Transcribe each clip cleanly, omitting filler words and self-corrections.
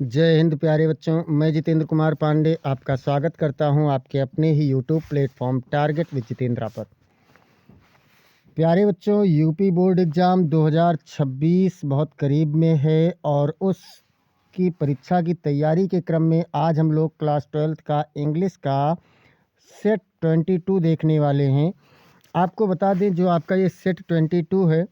जय हिंद प्यारे बच्चों, मैं जितेंद्र कुमार पांडे आपका स्वागत करता हूं आपके अपने ही YouTube platform target with Jitendra पर। प्यारे बच्चों, यूपी बोर्ड एग्ज़ाम 2026 बहुत करीब में है और उसकी परीक्षा की तैयारी के क्रम में आज हम लोग क्लास 12th का इंग्लिश का सेट 22 देखने वाले हैं। आपको बता दें, जो आपका ये सेट 22 है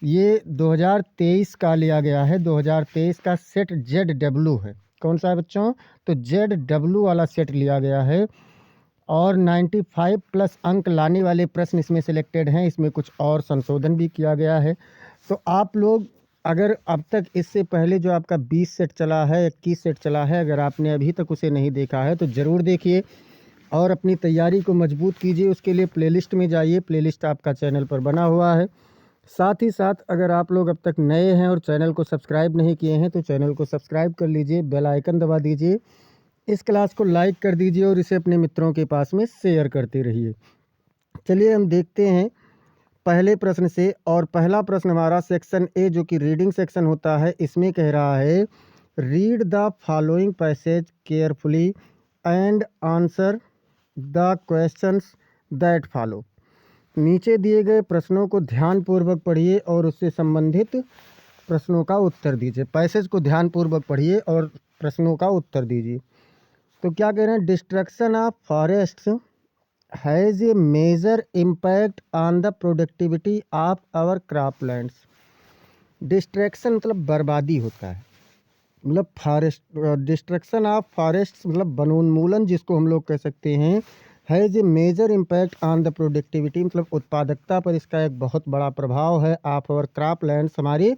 ये 2023 का लिया गया है। 2023 का सेट ZW है। कौन सा है बच्चों? तो ZW वाला सेट लिया गया है और 95 प्लस अंक लाने वाले प्रश्न इसमें सिलेक्टेड हैं। इसमें कुछ और संशोधन भी किया गया है। तो आप लोग अगर अब तक इससे पहले जो आपका 20 सेट चला है, 21 सेट चला है, अगर आपने अभी तक उसे नहीं देखा है तो ज़रूर देखिए और अपनी तैयारी को मजबूत कीजिए। उसके लिए प्लेलिस्ट में जाइए, प्लेलिस्ट आपका चैनल पर बना हुआ है। साथ ही साथ अगर आप लोग अब तक नए हैं और चैनल को सब्सक्राइब नहीं किए हैं तो चैनल को सब्सक्राइब कर लीजिए, बेल आइकन दबा दीजिए, इस क्लास को लाइक कर दीजिए और इसे अपने मित्रों के पास में शेयर करते रहिए। चलिए हम देखते हैं पहले प्रश्न से। और पहला प्रश्न हमारा सेक्शन ए जो कि रीडिंग सेक्शन होता है, इसमें कह रहा है read the following passage carefully and answer the questions that follow. नीचे दिए गए प्रश्नों को ध्यानपूर्वक पढ़िए और उससे संबंधित प्रश्नों का उत्तर दीजिए। पैसेज को ध्यानपूर्वक पढ़िए और प्रश्नों का उत्तर दीजिए। तो क्या कह रहे हैं? Destruction of forests has a major impact on the productivity of our croplands. Distraction मतलब बर्बादी होता है, मतलब फॉरेस्ट, डिस्ट्रक्शन ऑफ फॉरेस्ट्स मतलब वनोन्मूलन जिसको हम लोग कह सकते हैं। Has a major impact on the productivity मतलब उत्पादकता पर इसका एक बहुत बड़ा प्रभाव है। ऑफ आवर क्रॉपलैंड्स हमारी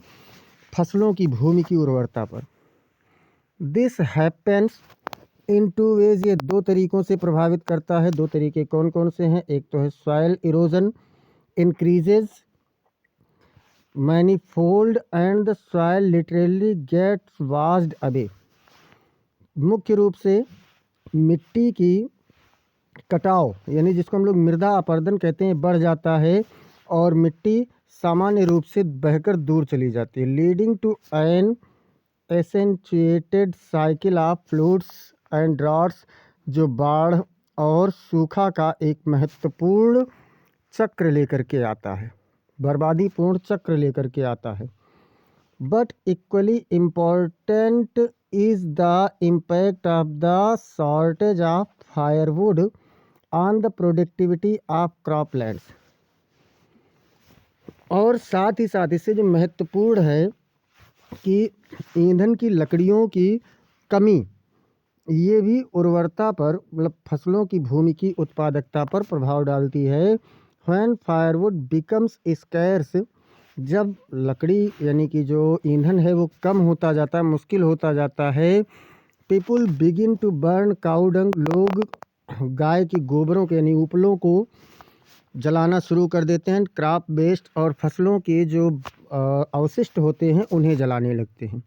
फसलों की भूमि की उर्वरता पर। This happens in two ways, ये दो तरीकों से प्रभावित करता है। दो तरीके कौन कौन से हैं? एक तो है soil erosion increases manifold and the soil literally gets washed away. मुख्य रूप से मिट्टी की कटाव यानी जिसको हम लोग मृदा अपरदन कहते हैं बढ़ जाता है और मिट्टी सामान्य रूप से बहकर दूर चली जाती है, leading to an accentuated cycle of floods and droughts, जो बाढ़ और सूखा का एक महत्वपूर्ण चक्र लेकर के आता है, बर्बादीपूर्ण चक्र लेकर के आता है। But equally important is the impact of the shortage of firewood on the productivity of croplands. और साथ ही साथ इससे जो महत्वपूर्ण है कि ईंधन की लकड़ियों की कमी, ये भी उर्वरता पर मतलब फसलों की भूमि की उत्पादकता पर प्रभाव डालती है। व्हेन फायरवुड बिकम्स स्कैर्स, जब लकड़ी यानी कि जो ईंधन है वो कम होता जाता है, मुश्किल होता जाता है। People begin to burn cow dung, लोग गाय की गोबरों के यानी उपलों को जलाना शुरू कर देते हैं। क्रॉप वेस्ट और फसलों के जो अवशिष्ट होते हैं उन्हें जलाने लगते हैं।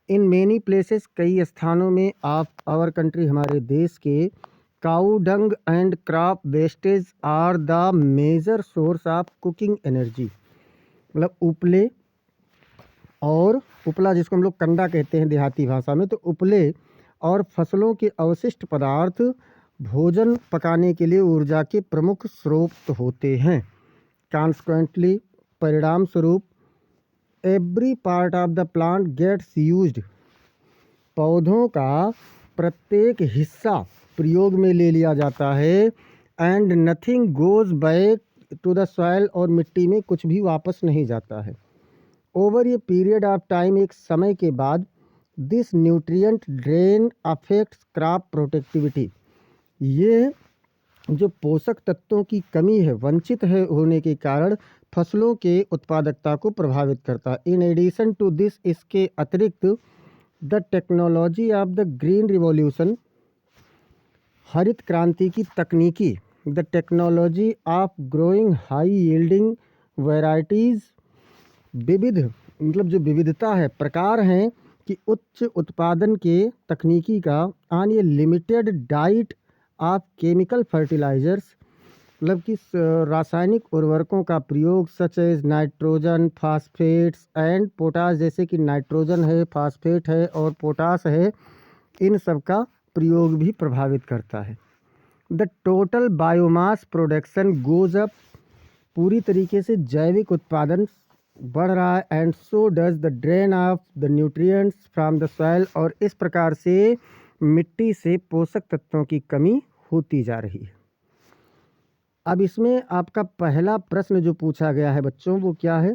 इन मेनी प्लेसेस, कई स्थानों में ऑफ आवर कंट्री हमारे देश के, cow dung and crop wastage are the major source of cooking energy. मतलब उपले और उपला जिसको हम लोग कंडा कहते हैं देहाती भाषा में, तो उपले और फसलों के अवशिष्ट पदार्थ भोजन पकाने के लिए ऊर्जा के प्रमुख स्रोत होते हैं। कॉन्सिक्वेंटली, परिणाम स्वरूप, every part of the plant gets used, पौधों का प्रत्येक हिस्सा प्रयोग में ले लिया जाता है। And nothing goes back to the soil, और मिट्टी में कुछ भी वापस नहीं जाता है। Over a period of time, एक समय के बाद, this nutrient drain affects crop productivity, ये जो पोषक तत्वों की कमी है, वंचित है होने के कारण फसलों के उत्पादकता को प्रभावित करता है। इन एडिशन टू दिस, इसके अतिरिक्त, the technology of the green revolution, हरित क्रांति की तकनीकी, the technology of growing high yielding varieties, विविध मतलब जो विविधता है, प्रकार हैं कि उच्च उत्पादन के तकनीकी का, ऑन ये limited diet of chemical fertilizers, मतलब कि रासायनिक उर्वरकों का प्रयोग such as nitrogen, phosphates and potash, जैसे कि नाइट्रोजन है, फास्फेट है और पोटास है, इन सब का प्रयोग भी प्रभावित करता है। The total biomass production goes up, पूरी तरीके से जैविक उत्पादन बढ़ रहा है। And so does the drain of the nutrients from the soil, और इस प्रकार से मिट्टी से पोषक तत्वों की कमी होती जा रही है। अब इसमें आपका पहला प्रश्न जो पूछा गया है बच्चों, वो क्या है?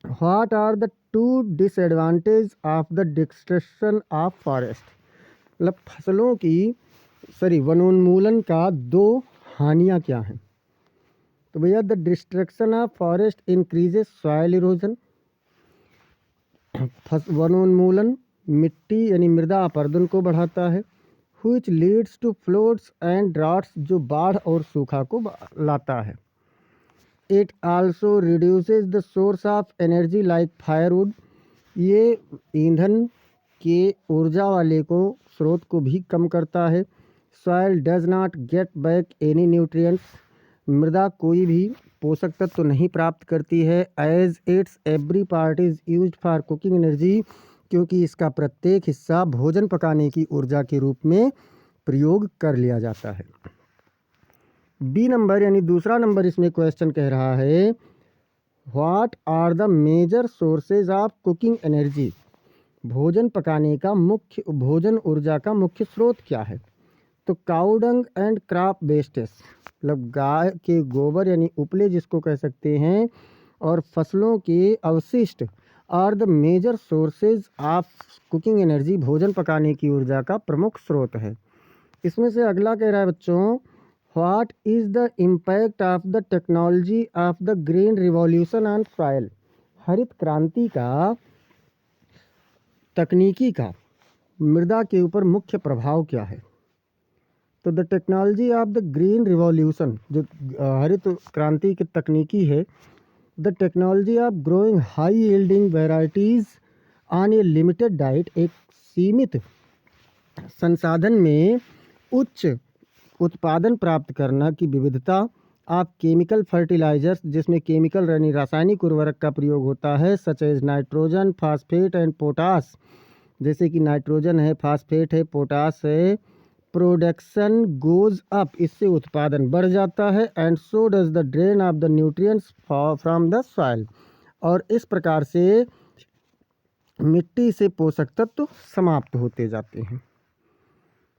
What are the two disadvantage of the destruction of forest, मतलब फसलों की वनोन्मूलन का दो हानियाँ क्या हैं? तो भैया, the destruction of forest increases soil erosion, वनोन्मूलन मिट्टी यानी मृदा अपरदन को बढ़ाता है। which leads to floods and droughts, जो बाढ़ और सूखा को लाता है। It also reduces the source of energy like firewood, ये ईंधन के ऊर्जा वाले को स्रोत को भी कम करता है। Soil does not get back any nutrients, मृदा कोई भी पोषक तत्व नहीं प्राप्त करती है। As its every part is used for cooking energy, क्योंकि इसका प्रत्येक हिस्सा भोजन पकाने की ऊर्जा के रूप में प्रयोग कर लिया जाता है। बी नंबर यानी दूसरा नंबर इसमें क्वेश्चन कह रहा है, what are the major sources of cooking energy, भोजन पकाने का भोजन ऊर्जा का मुख्य स्रोत क्या है? तो काऊ डंग एंड क्रॉप वेस्टेज, मतलब गाय के गोबर यानी उपले जिसको कह सकते हैं, और फसलों के अवशिष्ट are the major sources of cooking energy, भोजन पकाने की ऊर्जा का प्रमुख स्रोत है। इसमें से अगला कह रहा है बच्चों, what is the impact of the technology of the green revolution on soil, हरित क्रांति का तकनीकी का मृदा के ऊपर मुख्य प्रभाव क्या है? तो the technology of the green revolution, जो हरित क्रांति की तकनीकी है, the technology of growing high yielding varieties on A limited diet, एक सीमित संसाधन में उच्च उत्पादन प्राप्त करना की विविधता ऑफ केमिकल फर्टिलाइजर्स, जिसमें केमिकल यानी रासायनिक उर्वरक का प्रयोग होता है, such as nitrogen, phosphate and potash, जैसे कि नाइट्रोजन है, फास्फेट है, पोटास है। प्रोडक्शन गोज अप, इससे उत्पादन बढ़ जाता है। And so does the drain of the nutrients from the soil, और इस प्रकार से मिट्टी से पोषक तत्व समाप्त होते जाते हैं।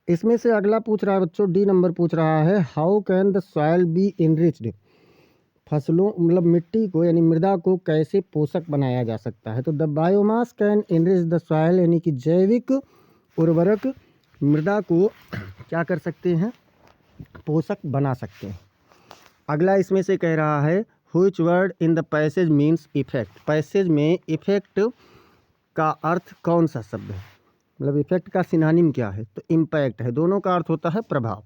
इसमें से अगला पूछ रहा है बच्चों, डी नंबर पूछ रहा है, how can the soil be enriched, फसलों मतलब मिट्टी को यानी मृदा को कैसे पोषक बनाया जा सकता है? तो the biomass can enrich the soil, यानी कि जैविक उर्वरक मृदा को क्या कर सकते हैं? पोषक बना सकते हैं। अगला इसमें से कह रहा है, which word in the passage means effect, passage में इफेक्ट का अर्थ कौन सा शब्द है, मतलब इफेक्ट का सिनोनिम क्या है? तो इम्पैक्ट है, दोनों का अर्थ होता है प्रभाव।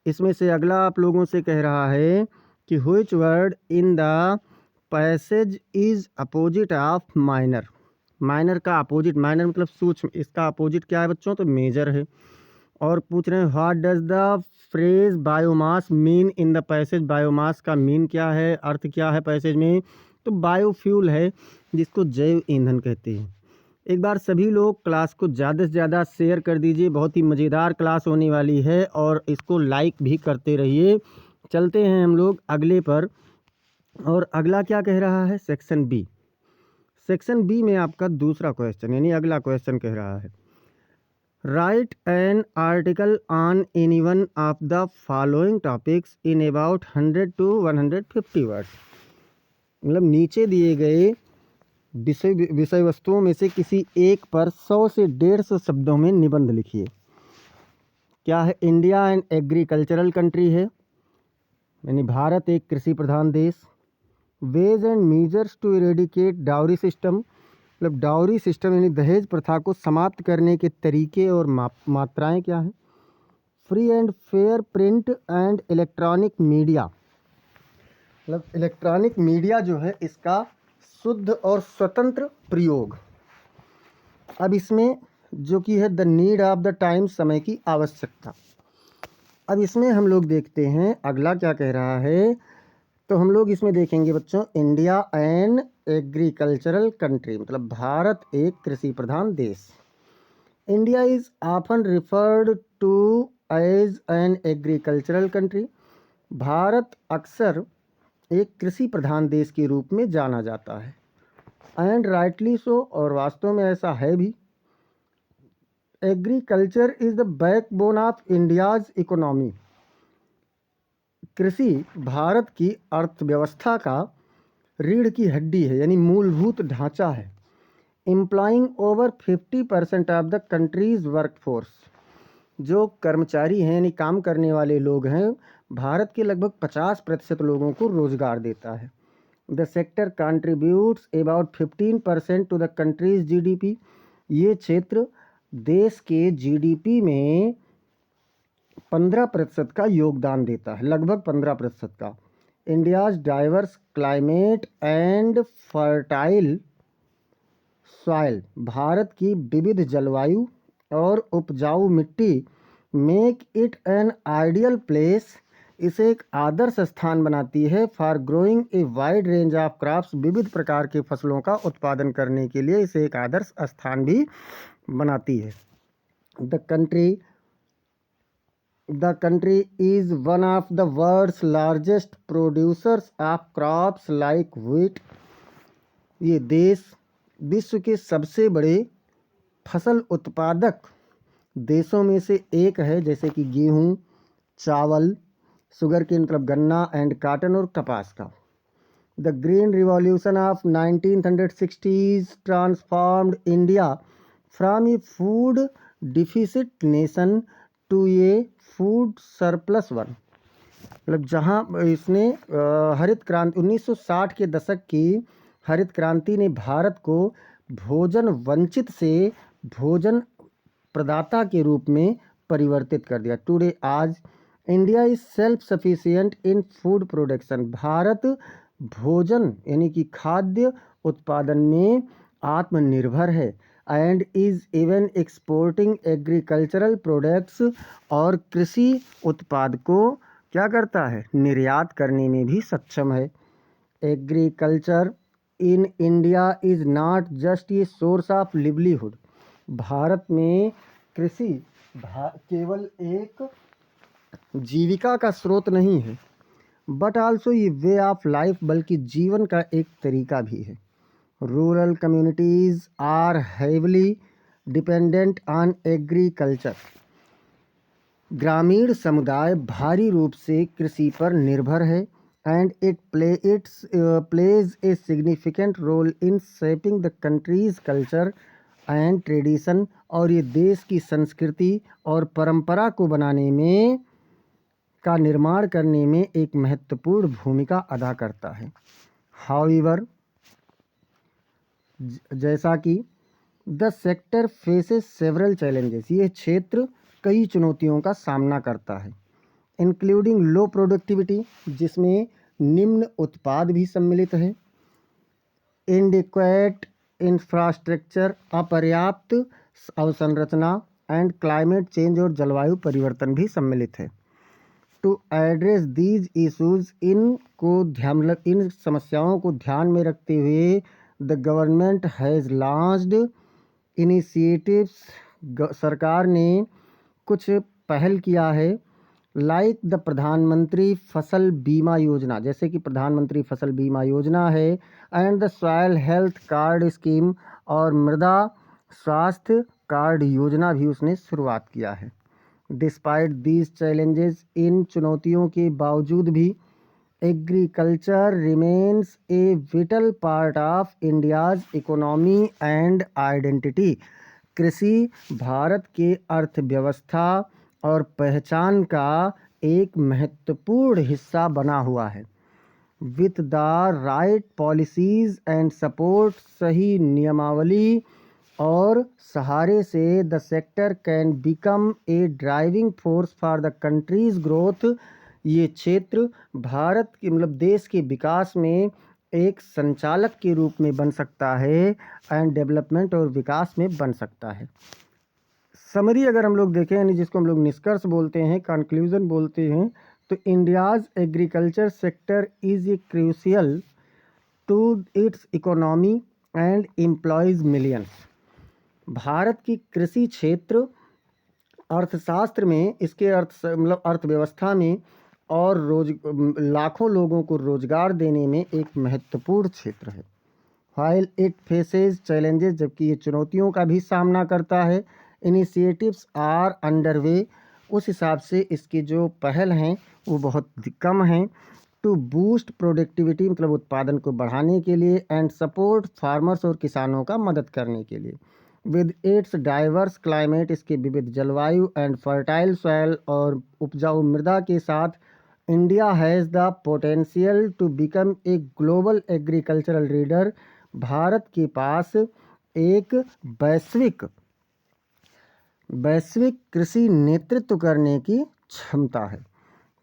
इसमें से अगला आप लोगों से कह रहा है कि which word in the passage is opposite of minor, minor का अपोजिट, माइनर मतलब सूक्ष्म, इसका अपोजिट क्या है बच्चों? तो मेजर है। और पूछ रहे हैं, what does the phrase biomass mean in the passage, biomass का मीन क्या है, अर्थ क्या है पैसेज में? तो बायोफ्यूल है, जिसको जैव ईंधन कहते हैं। एक बार सभी लोग क्लास को ज़्यादा से ज़्यादा शेयर कर दीजिए, बहुत ही मज़ेदार क्लास होने वाली है, और इसको लाइक भी करते रहिए। चलते हैं हम लोग अगले पर, और अगला क्या कह रहा है? Section B. सेक्शन बी में आपका दूसरा क्वेश्चन यानी अगला क्वेश्चन कह रहा है, right an article on any one of the following topics in about 100 to 150 words, मतलब नीचे दिए गए विषय वस्तुओं में से किसी एक पर 100 से 150 शब्दों में निबंध लिखिए। क्या है? इंडिया एन एग्रीकल्चरल कंट्री है, यानी भारत एक कृषि प्रधान देश। Ways and measures to eradicate dowry system, मतलब डाउरी सिस्टम यानी दहेज प्रथा को समाप्त करने के तरीके और मात्राएं क्या हैं? Free and fair print and electronic media, मतलब इलेक्ट्रॉनिक मीडिया जो है इसका शुद्ध और स्वतंत्र प्रयोग। अब इसमें जो कि है the need of the time, समय की आवश्यकता। अब इसमें हम लोग देखते हैं अगला क्या कह रहा है। तो हम लोग इसमें देखेंगे बच्चों, इंडिया एन एग्रीकल्चरल कंट्री, मतलब भारत एक कृषि प्रधान देश। India is often referred to as an agricultural country. भारत अक्सर एक कृषि प्रधान देश के रूप में जाना जाता है। एंड राइटली सो, और वास्तव में ऐसा है भी। Agriculture is the backbone of India's economy. कृषि भारत की अर्थव्यवस्था का रीढ़ की हड्डी है, यानी मूलभूत ढांचा है। Employing over 50% of the countries workforce. जो कर्मचारी हैं यानी काम करने वाले लोग हैं, भारत के लगभग 50% लोगों को रोजगार देता है। The sector contributes about 15% to the country's GDP. ये क्षेत्र देश के जीडीपी में 15% का योगदान देता है, लगभग 15% का। India's diverse climate and fertile soil. Bharat की विविध जलवायु और उपजाऊ मिट्टी make it an ideal place, इसे एक आदर्श स्थान बनाती है for growing a wide range of crops. विविध प्रकार के फसलों का उत्पादन करने के लिए इसे एक आदर्श स्थान भी बनाती है। The country is one of the world's largest producers of crops like wheat. ये देश विश्व के सबसे बड़े फसल उत्पादक देशों में से एक है, जैसे कि गेहूँ, चावल, शुगर केन मतलब गन्ना, एंड कॉटन और कपास का। The green revolution of 1960s transformed India from a food deficit nation to a food surplus one. मतलब जहाँ इसने हरित क्रांति 1960 के दशक की हरित क्रांति ने भारत को भोजन वंचित से भोजन प्रदाता के रूप में परिवर्तित कर दिया। टुडे आज India is self sufficient in food production. Bharat भोजन यानी कि खाद्य उत्पादन में आत्मनिर्भर है। And is even exporting agricultural products, और कृषि उत्पाद को क्या करता है, निर्यात करने में भी सक्षम है। Agriculture in India is not just a source of livelihood. Bharat में कृषि केवल एक जीविका का स्रोत नहीं है, बट आल्सो ये वे ऑफ लाइफ, बल्कि जीवन का एक तरीका भी है। Rural communities are heavily dependent on agriculture. ग्रामीण समुदाय भारी रूप से कृषि पर निर्भर है। And it plays a significant role in shaping the country's culture and tradition. और ये देश की संस्कृति और परंपरा को बनाने में का निर्माण करने में एक महत्वपूर्ण भूमिका अदा करता है। हाउएवर, जैसा कि the sector faces several challenges, ये क्षेत्र कई चुनौतियों का सामना करता है, इंक्लूडिंग लो प्रोडक्टिविटी, जिसमें निम्न उत्पाद भी सम्मिलित है, इनडेक्वेट इंफ्रास्ट्रक्चर, अपर्याप्त अवसंरचना, एंड क्लाइमेट चेंज और जलवायु परिवर्तन भी सम्मिलित है। टू एड्रेस दीज इशूज़, इन समस्याओं को ध्यान में रखते हुए the government has launched initiatives, सरकार ने कुछ पहल किया है, लाइक द प्रधानमंत्री फसल बीमा योजना, जैसे कि प्रधानमंत्री फसल बीमा योजना है, and the soil health card scheme, और मृदा स्वास्थ्य कार्ड योजना भी उसने शुरुआत किया है। डिस्पाइट दीज चैलेंजेस, इन चुनौतियों के बावजूद भी agriculture remains A whittle part of India's economy and identity. कृषि भारत के अर्थव्यवस्था और पहचान का एक महत्वपूर्ण हिस्सा बना हुआ है। With the right policies and support, सही नियमावली और सहारे से the sector can become a driving force for the countries growth. ये क्षेत्र भारत के मतलब देश के विकास में एक संचालक के रूप में बन सकता है, एंड डेवलपमेंट और विकास में बन सकता है। समरी अगर हम लोग देखें, यानी जिसको हम लोग निष्कर्ष बोलते हैं, कंक्लूजन बोलते हैं, तो India's agriculture sector is a crucial to its economy and employs millions. भारत की कृषि क्षेत्र अर्थशास्त्र में, इसके मतलब अर्थव्यवस्था में और लाखों लोगों को रोजगार देने में एक महत्वपूर्ण क्षेत्र है। व्हाइल इट फेसेस चैलेंजेस, जबकि ये चुनौतियों का भी सामना करता है। इनिशिएटिव्स आर अंडरवे, उस हिसाब से इसकी जो पहल हैं वो बहुत कम हैं। टू बूस्ट प्रोडक्टिविटी, मतलब उत्पादन को बढ़ाने के लिए, एंड सपोर्ट फार्मर्स, और किसानों का मदद करने के लिए। विद इट्स डाइवर्स क्लाइमेट, इसके विविध जलवायु, एंड फर्टाइल सॉइल, और उपजाऊ मृदा के साथ, India has the potential to become a global agricultural leader. भारत के पास एक वैश्विक कृषि नेतृत्व करने की क्षमता है।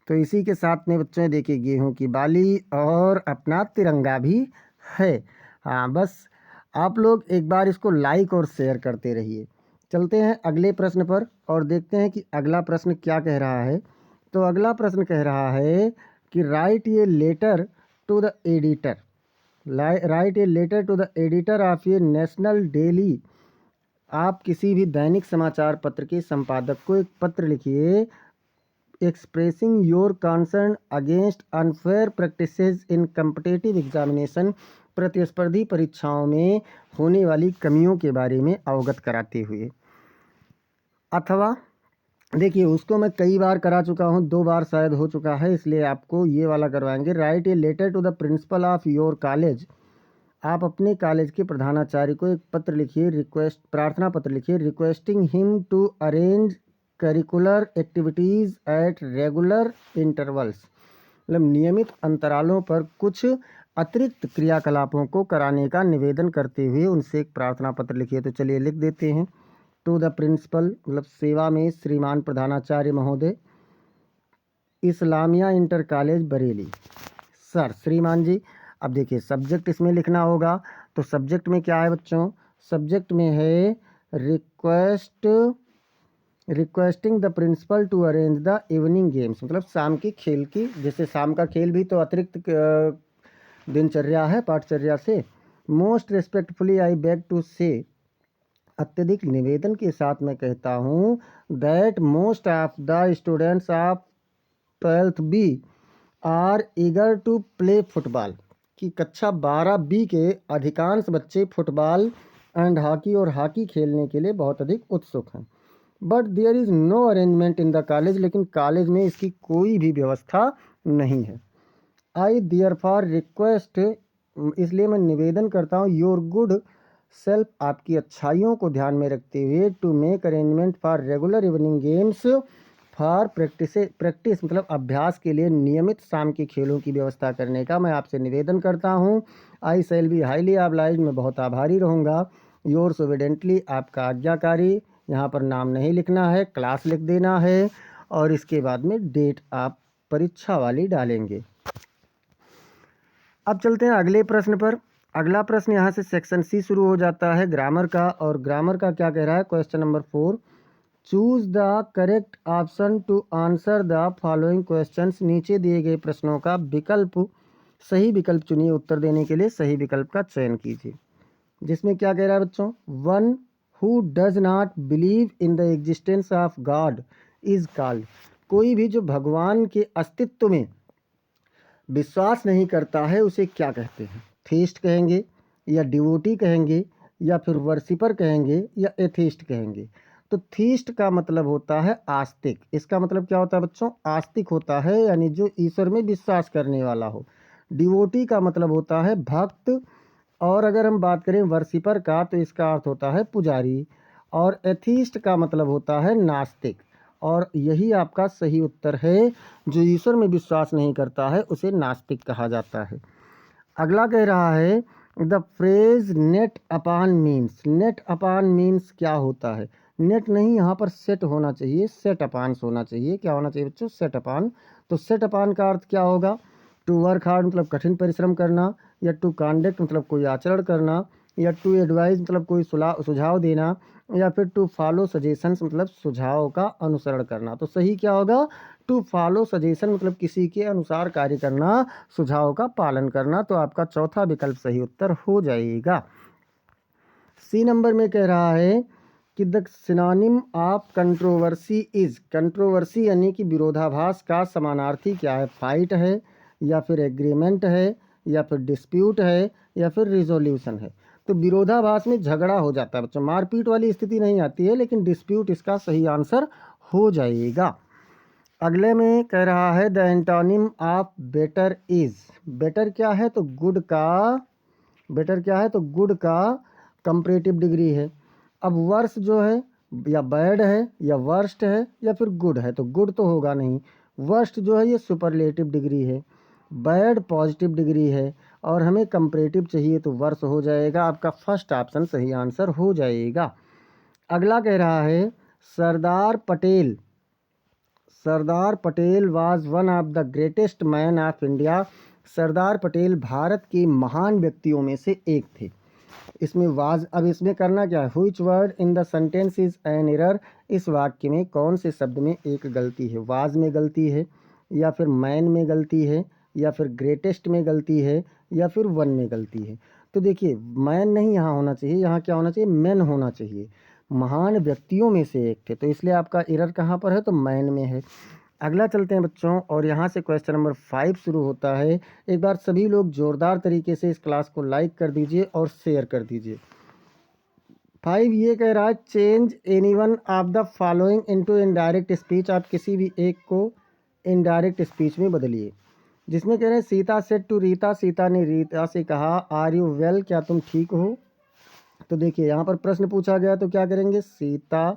तो इसी के साथ में बच्चों देखिए, गेहूं की बाली और अपना तिरंगा भी है। हाँ, बस आप लोग एक बार इसको लाइक और शेयर करते रहिए। चलते हैं अगले प्रश्न पर और देखते हैं कि अगला प्रश्न क्या कह रहा है। तो अगला प्रश्न कह रहा है कि write a letter to the editor, write a letter to the editor of a national daily. आप किसी भी दैनिक समाचार पत्र के संपादक को एक पत्र लिखिए, expressing your concern against unfair practices in competitive examination, प्रतिस्पर्धी परीक्षाओं में होने वाली कमियों के बारे में अवगत कराते हुए। अथवा देखिए, उसको मैं कई बार करा चुका हूँ, 2 बार शायद हो चुका है, इसलिए आपको ये वाला करवाएंगे। Write a letter to the principal of your college, आप अपने कॉलेज के प्रधानाचार्य को एक पत्र लिखिए, प्रार्थना पत्र लिखिए, requesting him to arrange curricular activities at regular intervals, मतलब नियमित अंतरालों पर कुछ अतिरिक्त क्रियाकलापों को कराने का निवेदन करते हुए उनसे एक प्रार्थना पत्र लिखिए। तो चलिए लिख देते हैं। टू द प्रिंसिपल, मतलब सेवा में श्रीमान प्रधानाचार्य महोदय, Islamia inter college Bareilly. Sir, श्रीमान जी, अब देखिए सब्जेक्ट इसमें लिखना होगा। तो सब्जेक्ट में क्या है बच्चों? सब्जेक्ट में है requesting the principal to arrange the evening games, मतलब शाम की खेल की, जैसे शाम का खेल भी तो अतिरिक्त दिनचर्या है पाठचर्या से। Most respectfully I beg to say, अत्यधिक निवेदन के साथ मैं कहता हूँ, that most of the students of 12th B are eager to play football, कि कक्षा 12 बी के अधिकांश बच्चे फुटबॉल एंड हॉकी और हॉकी खेलने के लिए बहुत अधिक उत्सुक हैं। But there is no arrangement in the college, लेकिन कॉलेज में इसकी कोई भी व्यवस्था नहीं है। आई देयर फॉर रिक्वेस्ट, इसलिए मैं निवेदन करता हूँ, योर गुड सेल्फ, आपकी अच्छाइयों को ध्यान में रखते हुए, to make arrangement for regular evening games for practice, मतलब अभ्यास के लिए नियमित शाम के खेलों की व्यवस्था करने का मैं आपसे निवेदन करता हूँ। आई शैल बी हाईली ऑब्लाइज्ड, मैं बहुत आभारी रहूँगा। योर्स ओबीडेंटली, आपका आज्ञाकारी, यहाँ पर नाम नहीं लिखना है, क्लास लिख देना है, और इसके बाद में डेट आप परीक्षा वाली डालेंगे। अब चलते हैं अगले प्रश्न पर। अगला प्रश्न यहाँ से सेक्शन सी शुरू हो जाता है, ग्रामर का। और ग्रामर का क्या कह रहा है? Question number 4, choose the correct option to answer the following questions. नीचे दिए गए प्रश्नों का सही विकल्प चुनिए। उत्तर देने के लिए सही विकल्प का चयन कीजिए। जिसमें क्या कह रहा है बच्चों? 1 who does not believe in the existence of God is called, कोई भी जो भगवान के अस्तित्व में विश्वास नहीं करता है उसे क्या कहते हैं? थीस्ट कहेंगे, या डिवोटी कहेंगे, या फिर वर्शिपर कहेंगे, या एथीस्ट कहेंगे? तो थीस्ट का मतलब होता है आस्तिक। इसका मतलब क्या होता है बच्चों? आस्तिक होता है, यानी जो ईश्वर में विश्वास करने वाला हो। डिवोटी का मतलब होता है भक्त, और अगर हम बात करें वर्शिपर का तो इसका अर्थ होता है पुजारी, और एथीस्ट का मतलब होता है नास्तिक। और यही आपका सही उत्तर है। जो ईश्वर में विश्वास नहीं करता है उसे नास्तिक कहा जाता है। अगला कह रहा है the phrase net upon means. Net upon means क्या होता है? नेट नहीं, यहाँ पर सेट होना चाहिए, सेट अपॉन होना चाहिए। क्या होना चाहिए बच्चों? Set upon. तो सेट अपॉन का अर्थ क्या होगा? टू वर्क हार्ड, मतलब कठिन परिश्रम करना, या टू कॉन्डक्ट, मतलब कोई आचरण करना, या टू एडवाइज, मतलब कोई सुझाव देना, या फिर टू फॉलो सजेशंस मतलब सुझाव का अनुसरण करना। तो सही क्या होगा? टू फॉलो सजेशन मतलब किसी के अनुसार कार्य करना, सुझाव का पालन करना। तो आपका चौथा विकल्प सही उत्तर हो जाएगा। सी नंबर में कह रहा है कि the synonym of controversy is, controversy यानी कि विरोधाभास का समानार्थी क्या है? फाइट है, या फिर एग्रीमेंट है, या फिर डिस्प्यूट है, या फिर रिजोल्यूशन है। तो विरोधाभास में झगड़ा हो जाता है बच्चों, मारपीट वाली स्थिति नहीं आती है, लेकिन डिस्प्यूट इसका सही आंसर हो जाएगा। अगले में कह रहा है the antonym of better is, better क्या है? तो गुड का, बेटर क्या है? तो गुड का कंपैरेटिव डिग्री है। अब वर्स जो है या बैड है या वर्स्ट है या फिर गुड है, तो गुड तो होगा नहीं। वर्स्ट जो है ये सुपरलेटिव डिग्री है, बैड पॉजिटिव डिग्री है, और हमें कंपैरेटिव चाहिए तो वर्स हो जाएगा। आपका फर्स्ट ऑप्शन सही आंसर हो जाएगा। अगला कह रहा है Sardar Patel, Sardar Patel was one of the greatest man of India. Sardar Patel Bharat के महान व्यक्तियों में से एक थे। इसमें वाज, अब इसमें करना क्या है? Which word in the sentence is an error, इस वाक्य में कौन से शब्द में एक गलती है? वाज में गलती है, या फिर मैन में गलती है, या फिर ग्रेटेस्ट में गलती है, या फिर वन में गलती है। तो देखिए मैन नहीं यहाँ होना चाहिए, यहाँ क्या होना चाहिए? मैन होना चाहिए। महान व्यक्तियों में से एक थे, तो इसलिए आपका एरर कहाँ पर है? तो मैन में है। अगला चलते हैं बच्चों, और यहाँ से क्वेश्चन नंबर 5 शुरू होता है। एक बार सभी लोग जोरदार तरीके से इस क्लास को लाइक कर दीजिए और शेयर कर दीजिए। 5 ये कह रहा है change anyone of the following into indirect speech. आप किसी भी एक को इनडायरेक्ट स्पीच में बदलिए। जिसमें कह रहे हैं सीता सेड टू रीता, सीता ने रीता से कहा आर यू वेल, क्या तुम ठीक हो? तो देखिए यहाँ पर प्रश्न पूछा गया तो क्या करेंगे? सीता।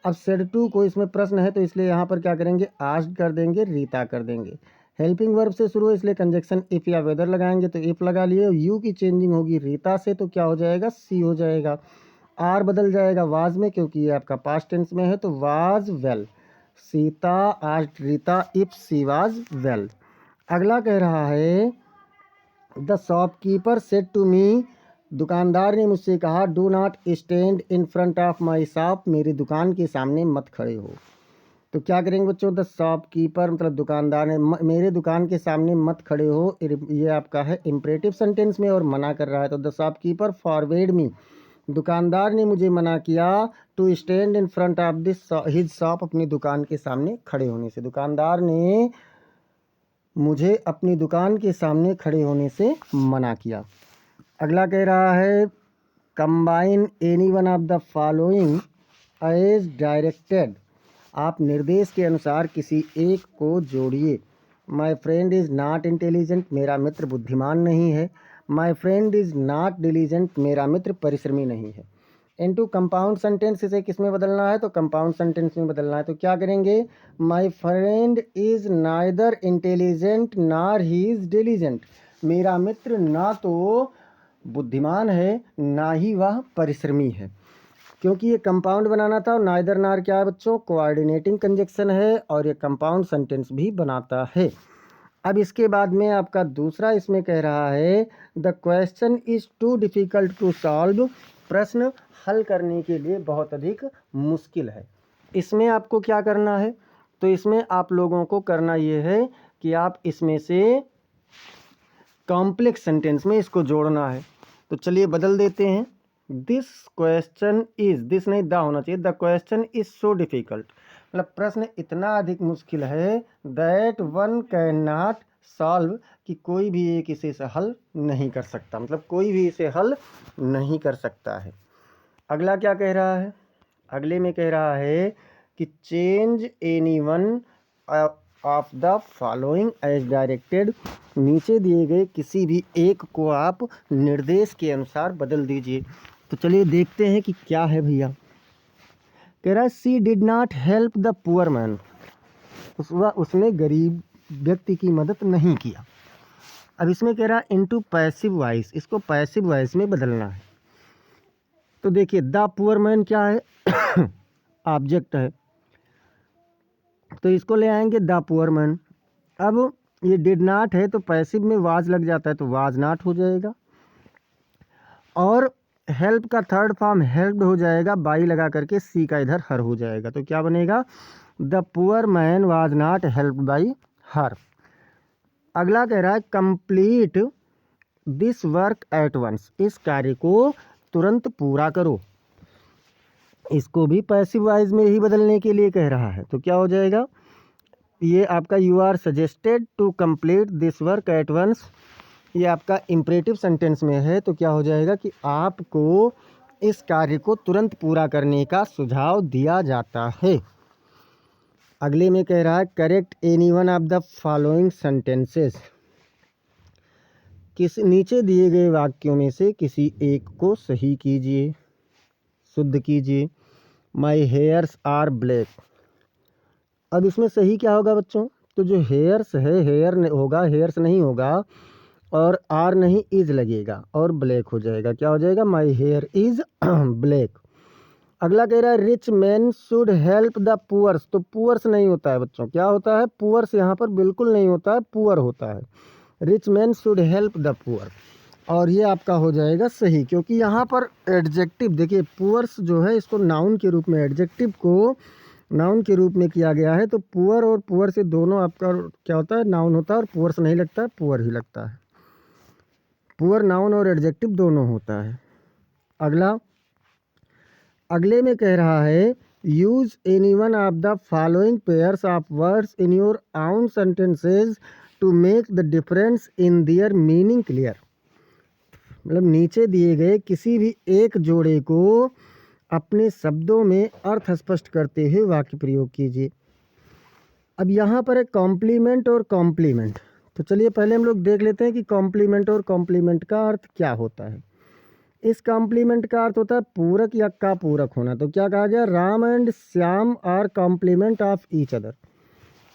अब सेड टू को इसमें प्रश्न है तो इसलिए यहाँ पर क्या करेंगे? आस्क्ड कर देंगे, रीता कर देंगे। हेल्पिंग वर्ब से शुरू है इसलिए कंजक्शन इफ़ या वेदर लगाएंगे, तो इफ़ लगा लिए। यू की चेंजिंग होगी रीता से, तो क्या हो जाएगा? सी हो जाएगा। आर बदल जाएगा वाज में, क्योंकि ये आपका पास्ट टेंस में है, तो was well. Sita asked Rita if she was well. अगला कह रहा है the shopkeeper said to me, दुकानदार ने मुझसे कहा do not stand in front of my shop, मेरी दुकान के सामने मत खड़े हो। तो क्या करेंगे बच्चों? द शॉपकीपर मतलब दुकानदार ने मेरे दुकान के सामने मत खड़े हो, ये आपका है इम्परेटिव सेंटेंस में और मना कर रहा है। तो द शॉपकीपर फॉरवेड मी, दुकानदार ने मुझे मना किया to stand in front of this his shop, अपनी दुकान के सामने खड़े होने से। दुकानदार ने मुझे अपनी दुकान के सामने खड़े होने से मना किया। अगला कह रहा है combine any one of the following as directed, आप निर्देश के अनुसार किसी एक को जोड़िए। My friend is not intelligent, मेरा मित्र बुद्धिमान नहीं है। My friend is not diligent, मेरा मित्र परिश्रमी नहीं है। इनटू कंपाउंड सेंटेंस इसे किस में बदलना है? तो कंपाउंड सेंटेंस में बदलना है। तो क्या करेंगे? माई फ्रेंड इज़ नाइदर इंटेलिजेंट नार ही इज़ डिलीजेंट, मेरा मित्र ना तो बुद्धिमान है ना ही वह परिश्रमी है। क्योंकि ये कंपाउंड बनाना था, और नाइदर नार क्या है बच्चों? कोऑर्डिनेटिंग कंजक्शन है, और ये कंपाउंड सेंटेंस भी बनाता है। अब इसके बाद में आपका दूसरा इसमें कह रहा है the question is too difficult to solve, प्रश्न हल करने के लिए बहुत अधिक मुश्किल है। इसमें आपको क्या करना है? तो इसमें आप लोगों को करना ये है कि आप इसमें से कॉम्प्लेक्स सेंटेंस में इसको जोड़ना है। तो चलिए बदल देते हैं। दिस क्वेश्चन इज, दिस नहीं द होना चाहिए, the question is so difficult, मतलब प्रश्न इतना अधिक मुश्किल है that one can not solve, कि कोई भी एक इसे हल नहीं कर सकता, मतलब कोई भी इसे हल नहीं कर सकता है। अगला क्या कह रहा है? अगले में कह रहा है कि change any one of the following as directed, नीचे दिए गए किसी भी एक को आप निर्देश के अनुसार बदल दीजिए। तो चलिए देखते हैं कि क्या है भैया। कह रहा है she did not help the poor man, उसने गरीब व्यक्ति की मदद नहीं किया। अब इसमें कह रहा है इनटू पैसिव वॉइस, इसको पैसिव वॉइस में बदलना है। तो देखिए द पुअर मैन क्या है? ऑब्जेक्ट है, तो इसको ले आएंगे द पुअर मैन। अब ये डिड नॉट है तो पैसिव में वाज लग जाता है, तो वाज नॉट हो जाएगा। और हेल्प का थर्ड फॉर्म हेल्प्ड हो जाएगा, बाई लगा करके सी का इधर हर हो जाएगा, तो क्या बनेगा, the poor man was not helped by her. अगला कह रहा है complete this work at once, इस कार्य को तुरंत पूरा करो। इसको भी पैसिव वॉइस में ही बदलने के लिए कह रहा है, तो क्या हो जाएगा, ये आपका you are suggested to complete this work at once, ये आपका इम्परेटिव सेंटेंस में है, तो क्या हो जाएगा कि आपको इस कार्य को तुरंत पूरा करने का सुझाव दिया जाता है। अगले में कह रहा है correct any one of the following sentences, किस नीचे दिए गए वाक्यों में से किसी एक को सही कीजिए, शुद्ध कीजिए। माई हेयर्स आर ब्लैक, अब इसमें सही क्या होगा बच्चों, तो जो हेयर्स है हेयर होगा, हेयर्स नहीं होगा, और आर नहीं इज लगेगा और ब्लैक हो जाएगा, क्या हो जाएगा, माई हेयर इज ब्लैक। अगला कह रहा है rich man should help the poors, तो पुअर्स नहीं होता है बच्चों, क्या होता है, पुअर्स यहाँ पर बिल्कुल नहीं होता है, पुअर होता है। Rich man should help the poor, और ये आपका हो जाएगा सही, क्योंकि यहाँ पर एडजेक्टिव देखिए, पुअर्स जो है इसको नाउन के रूप में, एडजेक्टिव को नाउन के रूप में किया गया है, तो पुअर और पुअर से दोनों आपका क्या होता है, नाउन होता है, और पुअर्स नहीं लगता है, पुअर ही लगता है। पुअर नाउन और एडजेक्टिव दोनों होता है। अगले में कह रहा है use any one of the following pairs of words in your own sentences to make the difference in their meaning clear, मतलब नीचे दिए गए किसी भी एक जोड़े को अपने शब्दों में अर्थ स्पष्ट करते हुए वाक्य प्रयोग कीजिए। अब यहाँ पर है कॉम्प्लीमेंट और कॉम्प्लीमेंट, तो चलिए पहले हम लोग देख लेते हैं कि कॉम्प्लीमेंट और कॉम्प्लीमेंट का अर्थ क्या होता है। इस कॉम्प्लीमेंट का अर्थ होता है पूरक या का पूरक होना, तो क्या कहा गया, Ram and Shyam are complement of each other,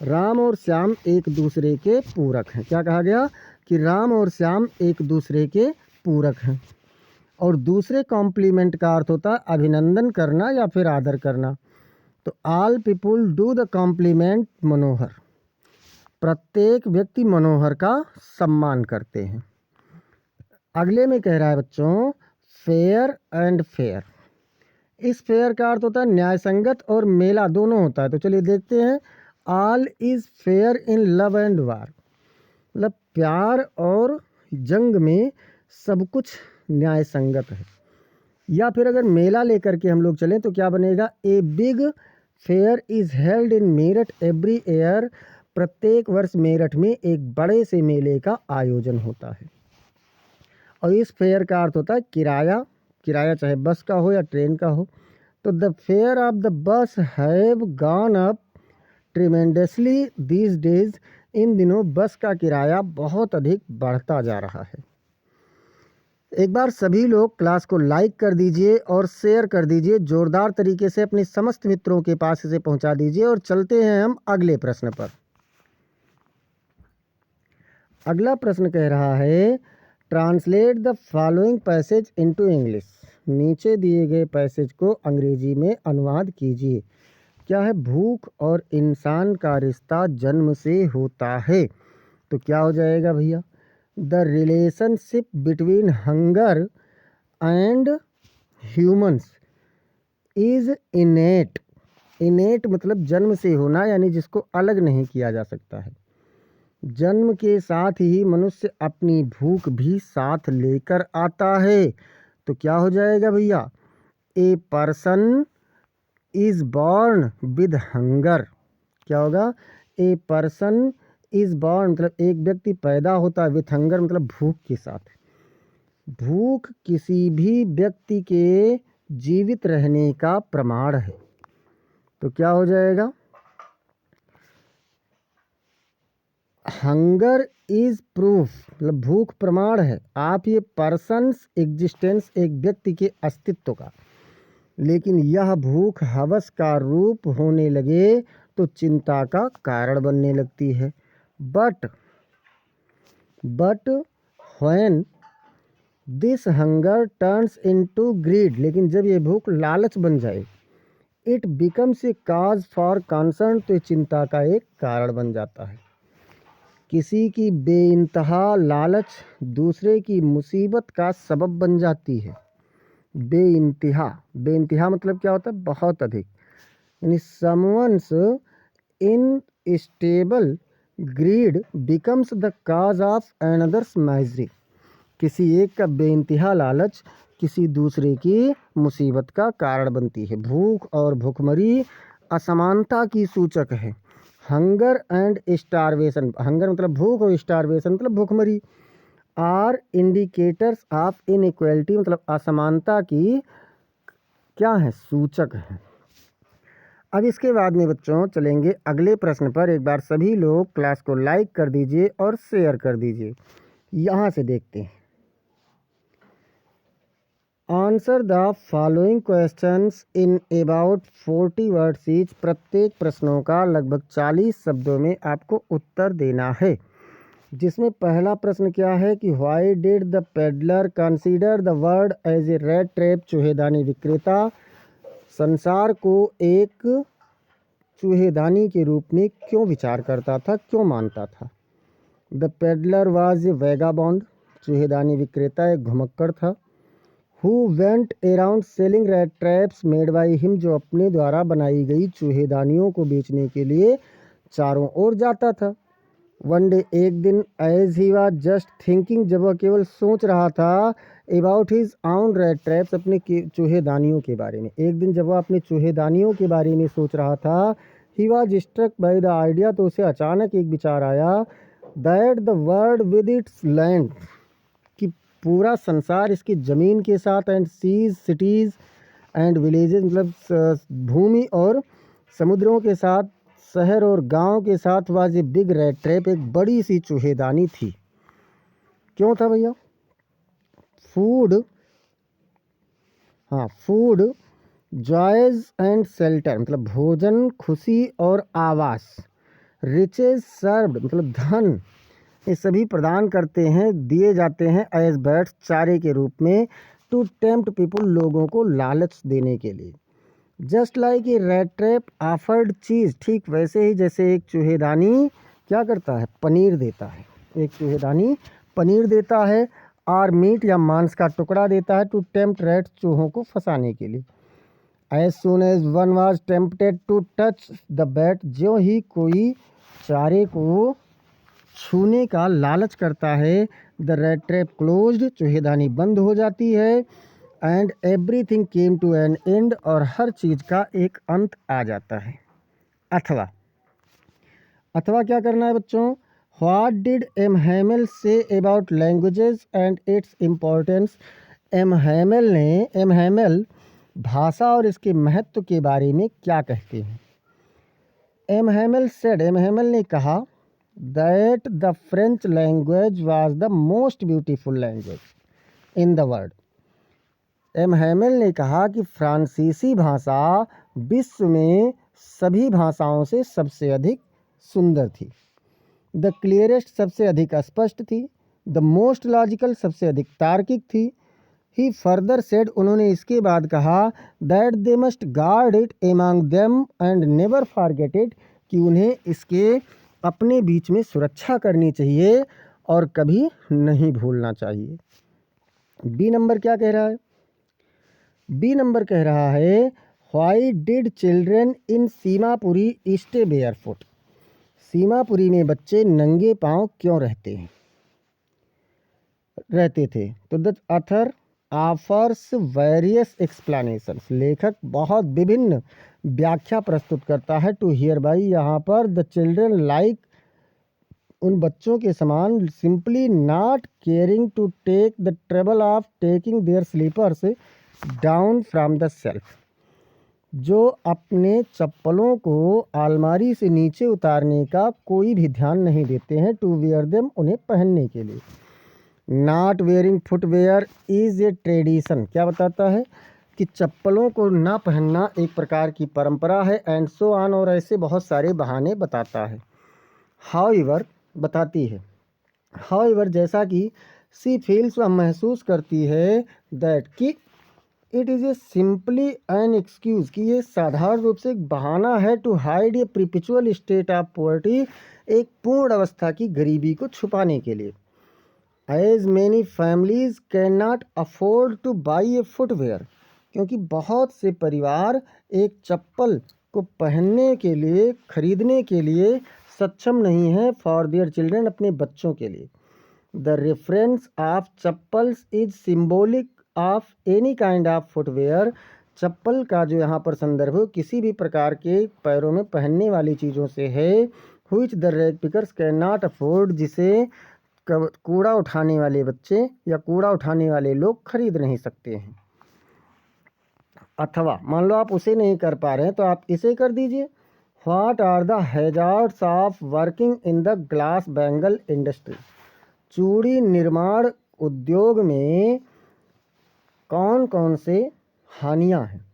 Ram और श्याम एक दूसरे के पूरक हैं, क्या कहा गया कि राम और श्याम एक दूसरे के पूरक हैं। और दूसरे कॉम्प्लीमेंट का अर्थ होता है अभिनंदन करना या फिर आदर करना, तो all people do the compliment मनोहर, प्रत्येक व्यक्ति मनोहर का सम्मान करते हैं। अगले में कह रहा है बच्चों फेयर एंड फेयर, इस फेयर का अर्थ होता है न्यायसंगत और मेला दोनों होता है, तो चलिए देखते हैं। All is fair in love and वार, मतलब प्यार और जंग में सब कुछ न्याय संगत है। या फिर अगर मेला लेकर के हम लोग चलें तो क्या बनेगा, a big fair is held in Meerut every year, प्रत्येक वर्ष मेरठ में एक बड़े से मेले का आयोजन होता है। और इस फेयर का अर्थ होता है किराया, किराया चाहे बस का हो या ट्रेन का हो, तो the fare of the bus have gone up tremendously these days, इन दिनों बस का किराया बहुत अधिक बढ़ता जा रहा है। एक बार सभी लोग क्लास को लाइक कर दीजिए और शेयर कर दीजिए, जोरदार तरीके से अपने समस्त मित्रों के पास इसे पहुंचा दीजिए। और चलते हैं हम अगले प्रश्न पर। अगला प्रश्न कह रहा है translate the following passage into English, नीचे दिए गए पैसेज को अंग्रेजी में अनुवाद कीजिए। क्या है, भूख और इंसान का रिश्ता जन्म से होता है, तो क्या हो जाएगा भैया, the relationship between hunger and humans is इनेट, इनेट मतलब जन्म से होना, यानी जिसको अलग नहीं किया जा सकता है। जन्म के साथ ही मनुष्य अपनी भूख भी साथ लेकर आता है, तो क्या हो जाएगा भैया, a person is born with hunger, क्या होगा, ए पर्सन इज बॉर्न मतलब एक व्यक्ति पैदा होता है, विथ हंगर मतलब भूख के साथ। भूख किसी भी व्यक्ति के जीवित रहने का प्रमाण है, तो क्या हो जाएगा, हंगर इज प्रूफ मतलब भूख प्रमाण है। आप ये पर्सन्स एग्जिस्टेंस एक व्यक्ति के अस्तित्व का, लेकिन यह भूख हवस का रूप होने लगे तो चिंता का कारण बनने लगती है। But when this hunger turns into greed, लेकिन जब ये भूख लालच बन जाए, it becomes a cause for concern, तो चिंता का एक कारण बन जाता है। किसी की बेइंतहा लालच दूसरे की मुसीबत का सबब बन जाती है, बेइंतिहा, बेइंतिहा मतलब क्या होता है? बहुत अधिक। यानी someone's unstable greed becomes the cause of another's misery. किसी एक का बेइंतिहा लालच किसी दूसरे की मुसीबत का कारण बनती है। भूख और भुखमरी असमानता की सूचक है। हंगर एंड स्टारवेशन, हंगर मतलब भूख और स्टारवेशन मतलब भुखमरी, आर इंडिकेटर्स ऑफ इनइक्वालिटी मतलब असमानता की क्या है? सूचक है। अब इसके बाद में बच्चों चलेंगे अगले प्रश्न पर। एक बार सभी लोग क्लास को लाइक कर दीजिए और शेयर कर दीजिए। यहाँ से देखते हैं। Answer the following questions in about 40 words each. प्रत्येक प्रश्नों का लगभग 40 शब्दों में आपको उत्तर देना है। जिसमें पहला प्रश्न क्या है कि why did the peddler consider the world as a rat trap. चूहेदानी विक्रेता संसार को एक चूहेदानी के रूप में क्यों विचार करता था, क्यों मानता था? The peddler was a vagabond. चूहेदानी विक्रेता एक घुमक्कड़ था। Who went around selling rat traps made by him. जो अपने द्वारा बनाई गई चूहेदानियों को बेचने के लिए चारों ओर जाता था। वन डे एक दिन, as he was just thinking जब वह केवल सोच रहा था, about his own rat traps अपने चूहेदानियों के बारे में। एक दिन जब वह अपने चूहेदानियों के बारे में सोच रहा था, he was struck by the idea तो उसे अचानक एक विचार आया, that the world with its land कि पूरा संसार इसकी ज़मीन के साथ, and seas cities and villages मतलब भूमि और समुद्रों के साथ, शहर और गांव के साथ, was a big red trap एक बड़ी सी चूहेदानी थी। क्यों था भैया? फूड, हाँ फूड, जॉयज एंड शेल्टर मतलब भोजन, खुशी और आवास, रिचेज सर्व्ड मतलब धन, ये सभी प्रदान करते हैं, दिए जाते हैं एज बर्ड्स चारे के रूप में, टू टेम्प्ट पीपुल लोगों को लालच देने के लिए। Just like a rat trap offered cheese, ठीक वैसे ही जैसे एक चूहेदानी क्या करता है? पनीर देता है। एक चूहेदानी पनीर देता है और मीट या मांस का टुकड़ा देता है, टू टेम्प्ट रैट चूहों को फंसाने के लिए। As soon as one was tempted to touch the bait, जो ही कोई चारे को छूने का लालच करता है, द रेड ट्रैप क्लोज्ड चूहेदानी बंद हो जाती है, and everything came to an end और हर चीज़ का एक अंत आ जाता है। अथवा, अथवा क्या करना है बच्चों? What did M Hamel say about languages and its importance. M Hamel भाषा और इसके महत्व के बारे में क्या कहते हैं? एम हैमेल ने कहा that the French language was the most beautiful language in the world. M Hamel ने कहा कि फ्रांसीसी भाषा विश्व में सभी भाषाओं से सबसे अधिक सुंदर थी। द क्लियरेस्ट सबसे अधिक स्पष्ट थी। द मोस्ट लॉजिकल सबसे अधिक तार्किक थी। ही फर्दर सेड उन्होंने इसके बाद कहा that they must guard it among them and never forget it कि उन्हें इसके अपने बीच में सुरक्षा करनी चाहिए और कभी नहीं भूलना चाहिए। बी नंबर क्या कह रहा है? बी नंबर कह रहा है why did children in Seemapuri stay barefoot. Seemapuri में बच्चे नंगे पांव क्यों रहते थे? तो the author offers various explanations, लेखक बहुत विभिन्न व्याख्या प्रस्तुत करता है। टू हियर बाई यहाँ पर द चिल्ड्रन लाइक उन बच्चों के समान, simply not caring to take the trouble of taking their slippers down from the shelf, जो अपने चप्पलों को अलमारी से नीचे उतारने का कोई भी ध्यान नहीं देते हैं। टू वेयर देम उन्हें पहनने के लिए। Not wearing footwear is a tradition, क्या बताता है कि चप्पलों को ना पहनना एक प्रकार की परंपरा है। एंड सो ऑन, और ऐसे बहुत सारे बहाने बताता है। हाउएवर बताती है, हाउएवर जैसा कि सी फील्स वह महसूस करती है, दैट कि it is a simply an excuse कि ये साधारण रूप से एक बहाना है, to hide a perpetual state of poverty एक पूर्ण अवस्था की गरीबी को छुपाने के लिए। As many families can not afford to buy a footwear, क्योंकि बहुत से परिवार एक चप्पल को पहनने के लिए, खरीदने के लिए सक्षम नहीं है फॉर देयर चिल्ड्रन, अपने बच्चों के लिए। The reference of chappals is symbolic of any kind of footwear, चप्पल का जो यहाँ पर संदर्भ है किसी भी प्रकार के पैरों में पहनने वाली चीज़ों से है। Which the rag pickers can not afford, जिसे कूड़ा उठाने वाले बच्चे या कूड़ा उठाने वाले लोग खरीद नहीं सकते हैं। अथवा मान लो आप उसे नहीं कर पा रहे हैं तो आप इसे कर दीजिए। What are the hazards of working in the glass bangle industry, चूड़ी निर्माण उद्योग में कौन कौन से हानियां हैं।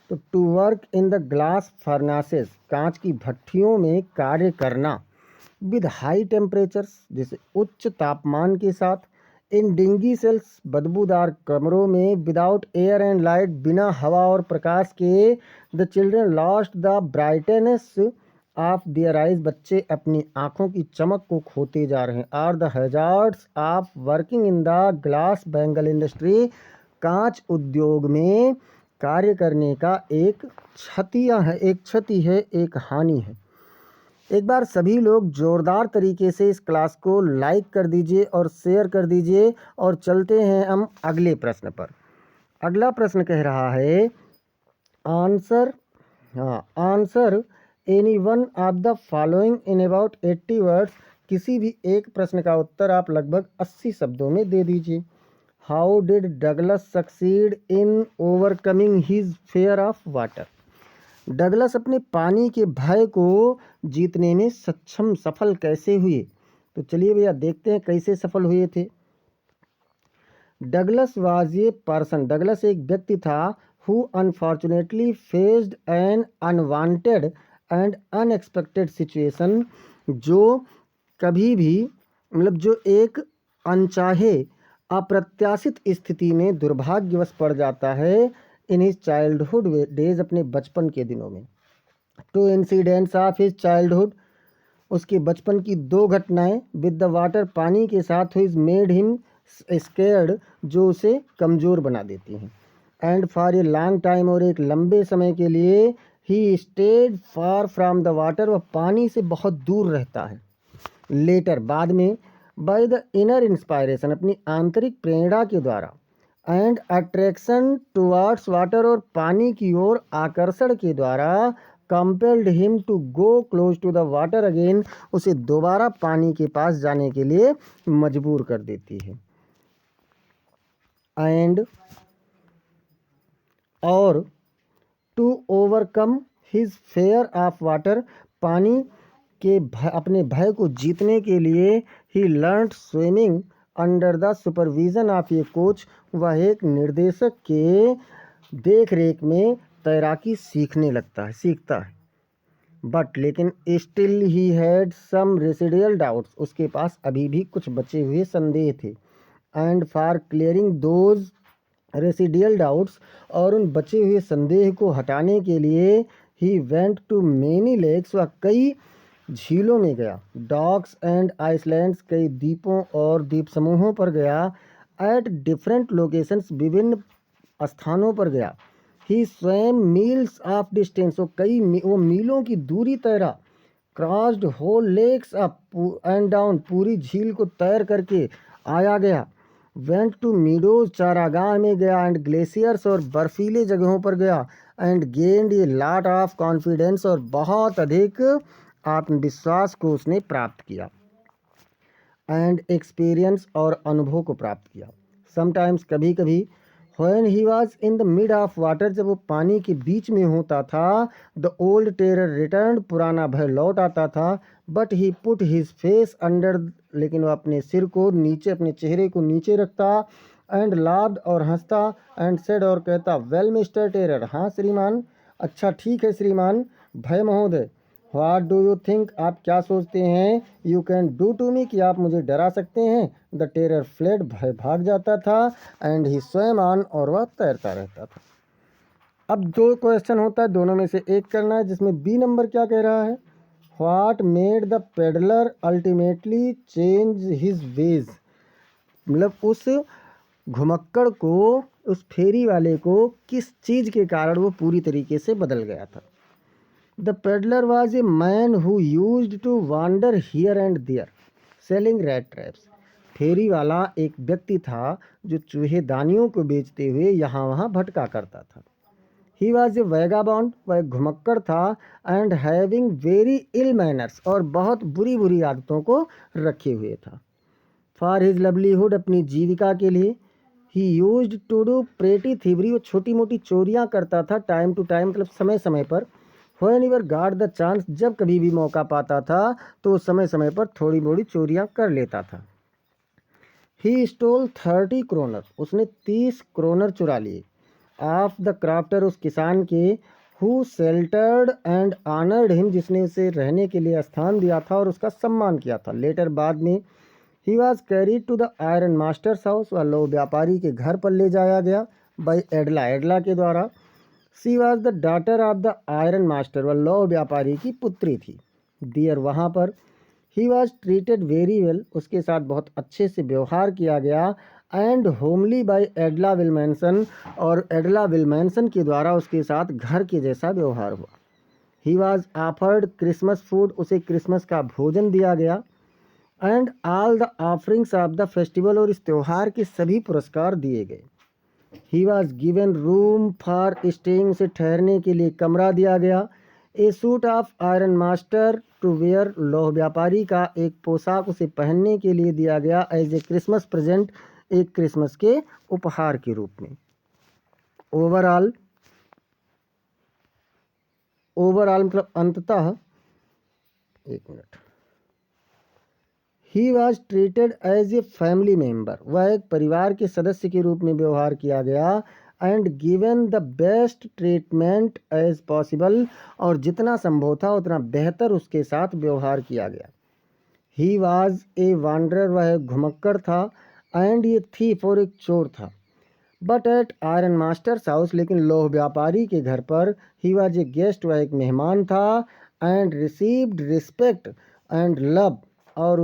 तो to work in the glass furnaces, कांच की भट्ठियों में कार्य करना, विद हाई टेम्परेचर्स, जैसे उच्च तापमान के साथ, इन डिंगी सेल्स, बदबूदार कमरों में, विदाउट एयर एंड लाइट, बिना हवा और प्रकाश के, the children lost the brightness of their eyes, बच्चे अपनी आँखों की चमक को खोते जा रहे हैं। Are the hazards of working in the glass bangle industry, कांच उद्योग में कार्य करने का एक क्षति है, एक हानि है। एक बार सभी लोग जोरदार तरीके से इस क्लास को लाइक कर दीजिए और शेयर कर दीजिए, और चलते हैं हम अगले प्रश्न पर। अगला प्रश्न कह रहा है answer any one of the following in about 80 words, किसी भी एक प्रश्न का उत्तर आप लगभग 80 शब्दों में दे दीजिए। How did Douglas succeed in overcoming his fear of water, Douglas अपने पानी के भय को जीतने में सफल कैसे हुए। तो चलिए भैया देखते हैं कैसे सफल हुए थे। Douglas was a person, Douglas एक व्यक्ति था, who unfortunately faced an unwanted and unexpected situation, जो कभी भी मतलब जो एक अनचाहे अप्रत्याशित स्थिति में दुर्भाग्यवश पड़ जाता है। इन हिज चाइल्डहुड डेज, अपने बचपन के दिनों में। Two incidents of his childhood, उसके बचपन की 2 घटनाएं, विद द वाटर, पानी के साथ, हुई मेड हिम स्केर्ड, जो उसे कमज़ोर बना देती हैं। And for a long time, और एक लंबे समय के लिए, he stayed far from the water, वह पानी से बहुत दूर रहता है। लेटर, बाद में, बाय द इनर इंस्पायरेशन, अपनी आंतरिक प्रेरणा के द्वारा, एंड अट्रैक्शन टुवार्ड्स वाटर, और पानी की ओर आकर्षण के द्वारा, compelled him to go close to the water again, उसे दोबारा पानी के पास जाने के लिए मजबूर कर देती है। एंड और to overcome his fear of water, पानी के अपने भय को जीतने के लिए, he learned swimming under the supervision of a coach, वह एक निर्देशक के देख रेख में तैराकी सीखता है। बट लेकिन still he had some residual doubts, उसके पास अभी भी कुछ बचे हुए संदेह थे। And for clearing those residual doubts, और उन बचे हुए संदेह को हटाने के लिए, he went to many lakes, वह कई झीलों में गया। डॉक्स एंड आइसलैंड्स, कई द्वीपों और द्वीप समूहों पर गया। एट डिफरेंट लोकेशंस, विभिन्न स्थानों पर गया। ही स्वयं मील्स ऑफ डिस्टेंस, वो मीलों की दूरी तैरा। Crossed whole lakes up and down, पूरी झील को तैर करके आया गया। वेंट टू मीडोज, चारागाह में गया। एंड ग्लेशियर्स, और बर्फीले जगहों पर गया। And gained a lot of confidence, और बहुत अधिक आत्मविश्वास को उसने प्राप्त किया। एंड एक्सपीरियंस, और अनुभव को प्राप्त किया। समटाइम्स, कभी कभी, when he was in the mid of water, जब वो पानी के बीच में होता था, द ओल्ड टेरर रिटर्न, पुराना भय लौट आता था। But he put his face under, लेकिन वह अपने सिर को नीचे, अपने चेहरे को नीचे रखता। एंड लाफ्ड, और हंसता। एंड सेड, और कहता, वेल मिस्टर टेरर, हाँ श्रीमान, अच्छा ठीक है श्रीमान भय महोदय। व्हाट डू यू थिंक, आप क्या सोचते हैं, you can do to me, कि आप मुझे डरा सकते हैं। द टेरर फ्लेड, भय भाग जाता था। एंड ही स्वयं ऑन, और वह तैरता रहता था। अब 2 क्वेश्चन होता है, दोनों में से एक करना है, जिसमें बी नंबर क्या कह रहा है। What made the peddler ultimately change his veg, मतलब उस घुमक्कड़ को, उस फेरी वाले को किस चीज़ के कारण वो पूरी तरीके से बदल गया था। The peddler was a man who used to wander here and there selling rat traps. फेरी वाला एक व्यक्ति था जो चूहेदानियों को बेचते हुए यहाँ वहाँ भटका करता था। ही वॉज ए वैगाबॉन्ड, वह एक घुमक्कड़ था, and having very ill manners, और बहुत बुरी बुरी आदतों को रखे हुए था। फॉर हिज लवलीहुड, अपनी जीविका के लिए, he used to do pretty thievery, वो छोटी मोटी चोरियां करता था टाइम टू टाइम, मतलब समय समय पर। When ever got the chance, जब कभी भी मौका पाता था तो समय समय पर थोड़ी मोड़ी चोरियां कर लेता था। ही स्टोल 30 क्रोनर, उसने 30 क्रोनर चुरा लिए। ऑफ द क्राफ्टर, उस किसान के, who sheltered and honoured him, जिसने उसे रहने के लिए स्थान दिया था और उसका सम्मान किया था। लेटर, बाद में, he was carried to the iron master's house, वह लौह व्यापारी के घर पर ले जाया गया बाई एडला, एडला के द्वारा। She was the daughter of the iron master, वह लौह व्यापारी की पुत्री थी। दियर, वहाँ पर। He was treated very well, उसके साथ बहुत अच्छे से व्यवहार किया गया। And homely by Edla Willmansson, और एडला विलमैनसन के द्वारा उसके साथ घर के जैसा व्यवहार हुआ। He was offered Christmas food, उसे क्रिसमस का भोजन दिया गया। And all the offerings of the festival, और इस त्यौहार के सभी पुरस्कार दिए गए। He was given room for staying, उसे ठहरने के लिए कमरा दिया गया। A suit of iron master to wear, लौह व्यापारी का एक पोशाक उसे पहनने के लिए दिया गया। एज ए क्रिसमस प्रेजेंट, एक क्रिसमस के उपहार के रूप में। ओवरऑल, ओवरऑल मतलब अंततः, एक minute, he was treated as a family member, वह एक परिवार के सदस्य के रूप में व्यवहार किया गया। And given the best treatment as possible, और जितना संभव था उतना बेहतर उसके साथ व्यवहार किया गया। ही वॉज ए वांडरर, वह एक घुमक्कड़ था। एंड ये थीफ, और एक चोर था। But at iron master's house, लेकिन लौह व्यापारी के घर पर, ही वॉज ए गेस्ट, वह एक मेहमान था। And received respect and love, और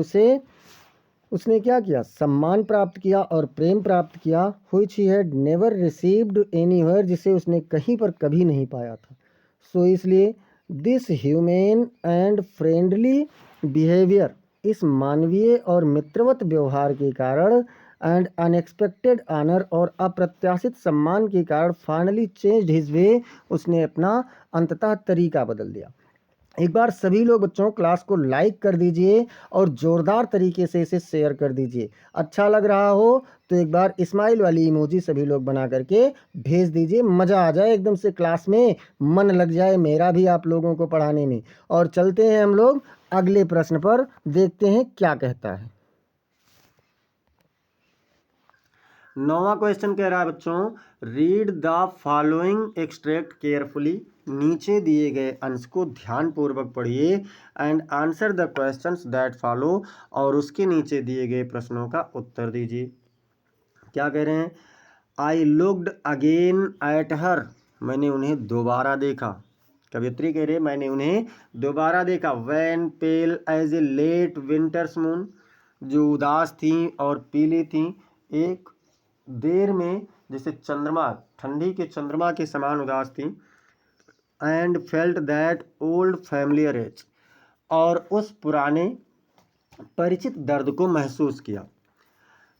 उसने क्या किया, सम्मान प्राप्त किया और प्रेम प्राप्त किया। Which he had never received anywhere, जिसे उसने कहीं पर कभी नहीं पाया था। सो इसलिए this humane and friendly behaviour, इस मानवीय और मित्रवत व्यवहार के कारण, एंड अनएक्सपेक्टेड ऑनर, और अप्रत्याशित सम्मान के कारण, फाइनली चेंज्ड हिज वे, उसने अपना अंततः तरीका बदल दिया। एक बार सभी लोग बच्चों क्लास को लाइक कर दीजिए और ज़ोरदार तरीके से इसे शेयर कर दीजिए। अच्छा लग रहा हो तो एक बार स्माइल वाली इमोजी सभी लोग बना करके भेज दीजिए। मज़ा आ जाए एकदम से, क्लास में मन लग जाए मेरा भी आप लोगों को पढ़ाने में। और चलते हैं हम लोग अगले प्रश्न पर, देखते हैं क्या कहता है। 9वां क्वेश्चन कह रहा है बच्चों, read the following extract carefully, नीचे दिए गए अंश को ध्यानपूर्वक पढ़िए। And answer the questions that follow, और उसके नीचे दिए गए प्रश्नों का उत्तर दीजिए। क्या कह रहे हैं, I looked again at her, मैंने उन्हें दोबारा देखा। कवियत्री कह रहे मैंने उन्हें दोबारा देखा। Wan pale as a late winter's moon, जो उदास थी और पीली थी एक देर में जैसे चंद्रमा, ठंडी के चंद्रमा के समान उदास थी। And felt that old familiar ache, और उस पुराने परिचित दर्द को महसूस किया।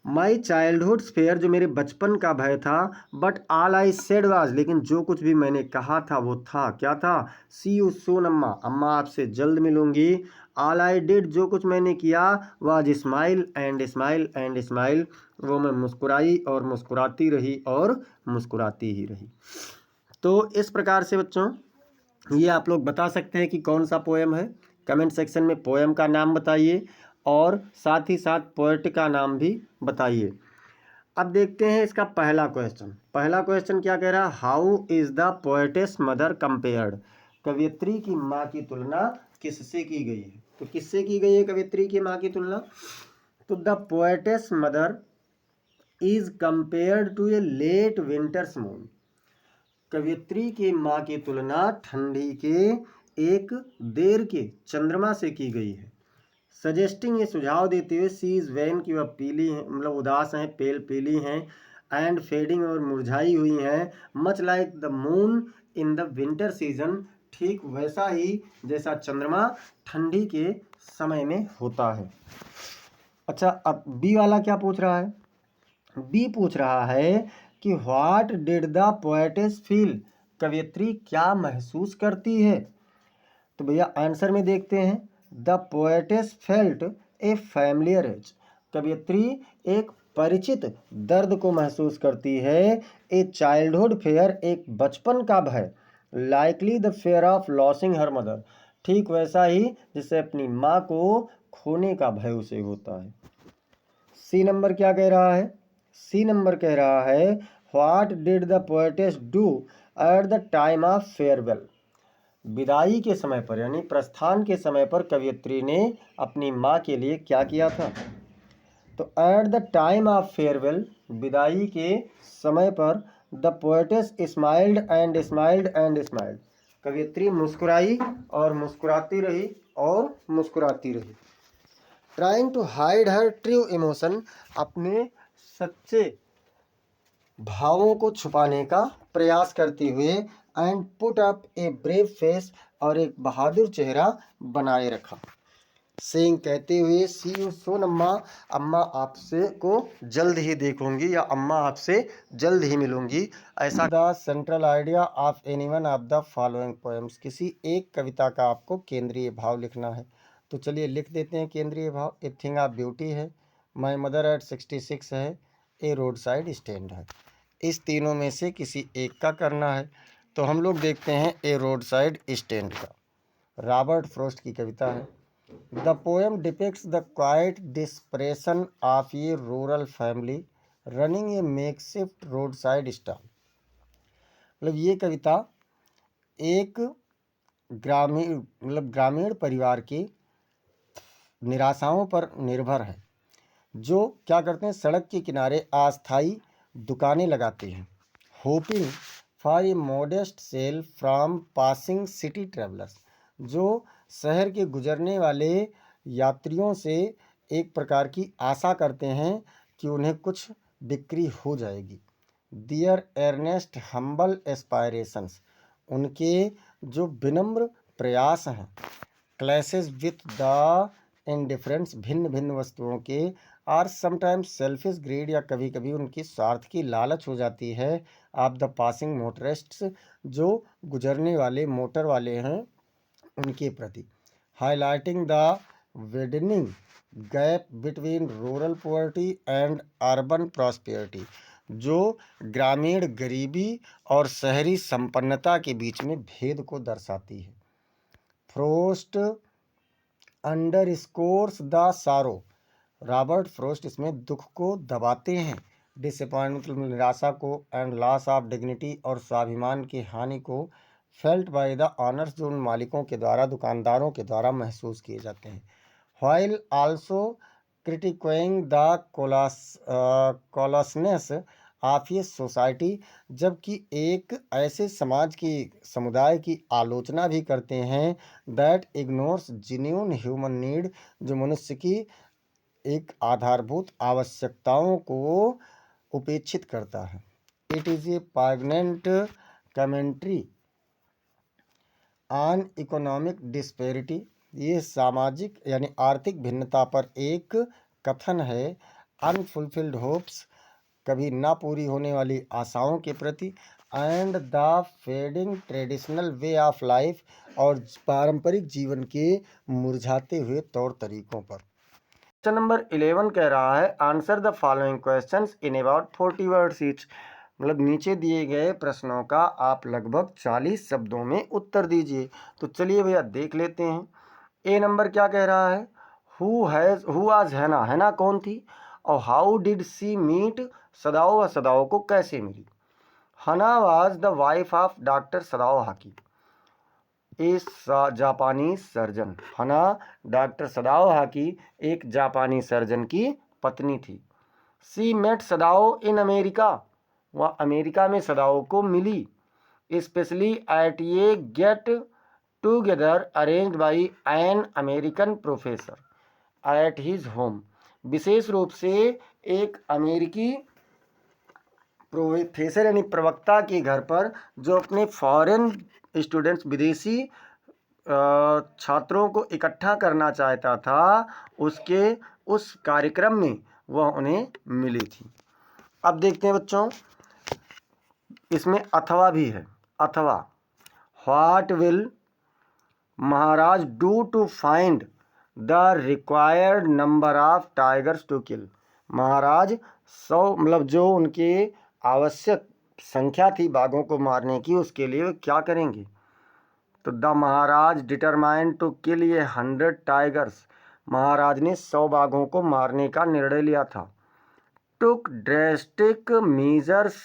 माई चाइल्डहुड फेयर, जो मेरे बचपन का भय था। But all I said was, लेकिन जो कुछ भी मैंने कहा था वो था, क्या था, सी यू सून अम्मा, अम्मा आपसे जल्द मिलूंगी। ऑल आई डिड, जो कुछ मैंने किया, was smile and smile and smile, वो मैं मुस्कुराई और मुस्कुराती रही और मुस्कुराती ही रही। तो इस प्रकार से बच्चों ये आप लोग बता सकते हैं कि कौन सा पोएम है। कमेंट सेक्शन में पोएम का नाम बताइए और साथ ही साथ पोएट का नाम भी बताइए। अब देखते हैं इसका पहला क्वेश्चन। पहला क्वेश्चन क्या कह रहा है, how is the poetess mother compared, कवियत्री की माँ की तुलना किससे की गई है। तो किससे की गई है कवियत्री की माँ की तुलना, तो the poetess mother is compared to a late winter's moon, कवियत्री की माँ की तुलना ठंडी के एक देर के चंद्रमा से की गई है। सजेस्टिंग, ये सुझाव देते हुए, सी इज़ वैन की वह पीली हैं, मतलब उदास हैं, पेल पीली हैं, एंड फेडिंग और मुरझाई हुई हैं, much like the moon in the winter season, ठीक वैसा ही जैसा चंद्रमा ठंडी के समय में होता है। अच्छा, अब बी वाला क्या पूछ रहा है? बी पूछ रहा है कि what did the poetess feel, कवियत्री क्या महसूस करती है? तो भैया आंसर में देखते हैं, the poetess felt a familiar ache, कवियत्री एक परिचित दर्द को महसूस करती है, ए चाइल्डहुड फेयर, एक बचपन का भय, likely the fare of losing her mother, ठीक वैसा ही जिससे अपनी माँ को खोने का भय उसे होता है। सी नंबर क्या कह रहा है? सी नंबर कह रहा है, what did the poetess do at the time of farewell, विदाई के समय पर यानी प्रस्थान के समय पर कवियत्री ने अपनी माँ के लिए क्या किया था? तो at the time of farewell, विदाई के समय पर, the poetess smiled and smiled and smiled, कवियत्री मुस्कुराई और मुस्कुराती रही और मुस्कुराती रही। Trying to hide her true emotion, अपने सच्चे भावों को छुपाने का प्रयास करते हुए, and put up a brave face, और एक बहादुर चेहरा बनाए रखा। सेइंग, कहते हुए, सी यू सून अम्मा, अम्मा आपसे को जल्द ही देखूंगी या अम्मा आपसे जल्द ही मिलूंगी, ऐसा। The central idea of anyone of the following poems, किसी एक कविता का आपको केंद्रीय भाव लिखना है। तो चलिए लिख देते हैं केंद्रीय भाव। ए थिंग ऑफ ब्यूटी है, माई मदर एट 66 है, ए रोड साइड स्टैंड है। इस तीनों में से किसी एक का करना है। तो हम लोग देखते हैं ए रोड साइड स्टैंड का, रॉबर्ट फ्रॉस्ट की कविता है। The poem depicts the quite depression of A rural family running A makeshift road side stall, मतलब ये कविता एक ग्रामीण परिवार की निराशाओं पर निर्भर है, जो क्या करते हैं, सड़क के किनारे अस्थायी दुकानें लगाते हैं, hoping for a modest sale from passing city travellers, जो शहर के गुजरने वाले यात्रियों से एक प्रकार की आशा करते हैं कि उन्हें कुछ बिक्री हो जाएगी। दियर एर्नेस्ट हम्बल एस्पायरेशंस, उनके जो विनम्र प्रयास हैं, क्लैशेस विथ द इनडिफरेंस, भिन्न भिन्न वस्तुओं के, आर समटाइम्स सेल्फिश ग्रीड, या कभी कभी उनकी स्वार्थ की लालच हो जाती है, ऑफ द पासिंग मोटरिस्ट्स, जो गुजरने वाले मोटर वाले हैं उनके प्रति। Highlighting the widening gap between rural poverty and urban prosperity, जो ग्रामीण गरीबी और शहरी संपन्नता के बीच में भेद को दर्शाती है। फ्रोस्ट अंडरस्कोर्स द सारो, रॉबर्ट फ्रोस्ट इसमें दुख को दबाते हैं, डिसअपॉइंटमेंट निराशा को, एंड लॉस ऑफ डिग्निटी और स्वाभिमान की हानि को, फेल्ट बाय द ऑनर्स, जो उन मालिकों के द्वारा, दुकानदारों के द्वारा महसूस किए जाते हैं। व्हाइल आल्सो क्रिटिक्वाइंग द कॉलसनेस ऑफ ये सोसाइटी, जबकि एक ऐसे समाज की, समुदाय की आलोचना भी करते हैं, that ignores genuine human need, जो मनुष्य की एक आधारभूत आवश्यकताओं को उपेक्षित करता है। It is a poignant commentary on economic disparity, ये सामाजिक यानी आर्थिक भिन्नता पर एक कथन है। अनफुलफिल्ड होप्स, कभी ना पूरी होने वाली आशाओं के प्रति, and the fading traditional way of life, और पारंपरिक जीवन के मुरझाते हुए तौर तरीकों पर। क्वेश्चन नंबर 11 कह रहा है, answer the following questions in about 40 words each, मतलब नीचे दिए गए प्रश्नों का आप लगभग 40 शब्दों में उत्तर दीजिए। तो चलिए भैया देख लेते हैं। ए नंबर क्या कह रहा है, हु वाज हैना, हैना कौन थी, और हाउ डिड सी मीट सदाओ, व सदाओ को कैसे मिली। हना was the wife of doctor Sadao hockey, इस जापानी सर्जन, हना डॉक्टर सदाओ हाकी एक जापानी सर्जन की पत्नी थी। She met Sadao in America, वह अमेरिका में सदाओ को मिली, specially at a get together arranged by an American professor, at his home, विशेष रूप से एक अमेरिकी प्रोफेसर यानी प्रवक्ता के घर पर जो अपने फॉरेन स्टूडेंट्स विदेशी छात्रों को इकट्ठा करना चाहता था, उसके उस कार्यक्रम में वह उन्हें मिली थी। अब देखते हैं बच्चों, इसमें अथवा भी है। अथवा, what will Maharaj do to find the required number of tigers to kill. Maharaj 100 मतलब जो उनके आवश्यक संख्या थी बाघों को मारने की, उसके लिए वे क्या करेंगे। तो the Maharaj determined to kill ये 100 टाइगर्स, महाराज ने 100 बाघों को मारने का निर्णय लिया था। Took drastic measures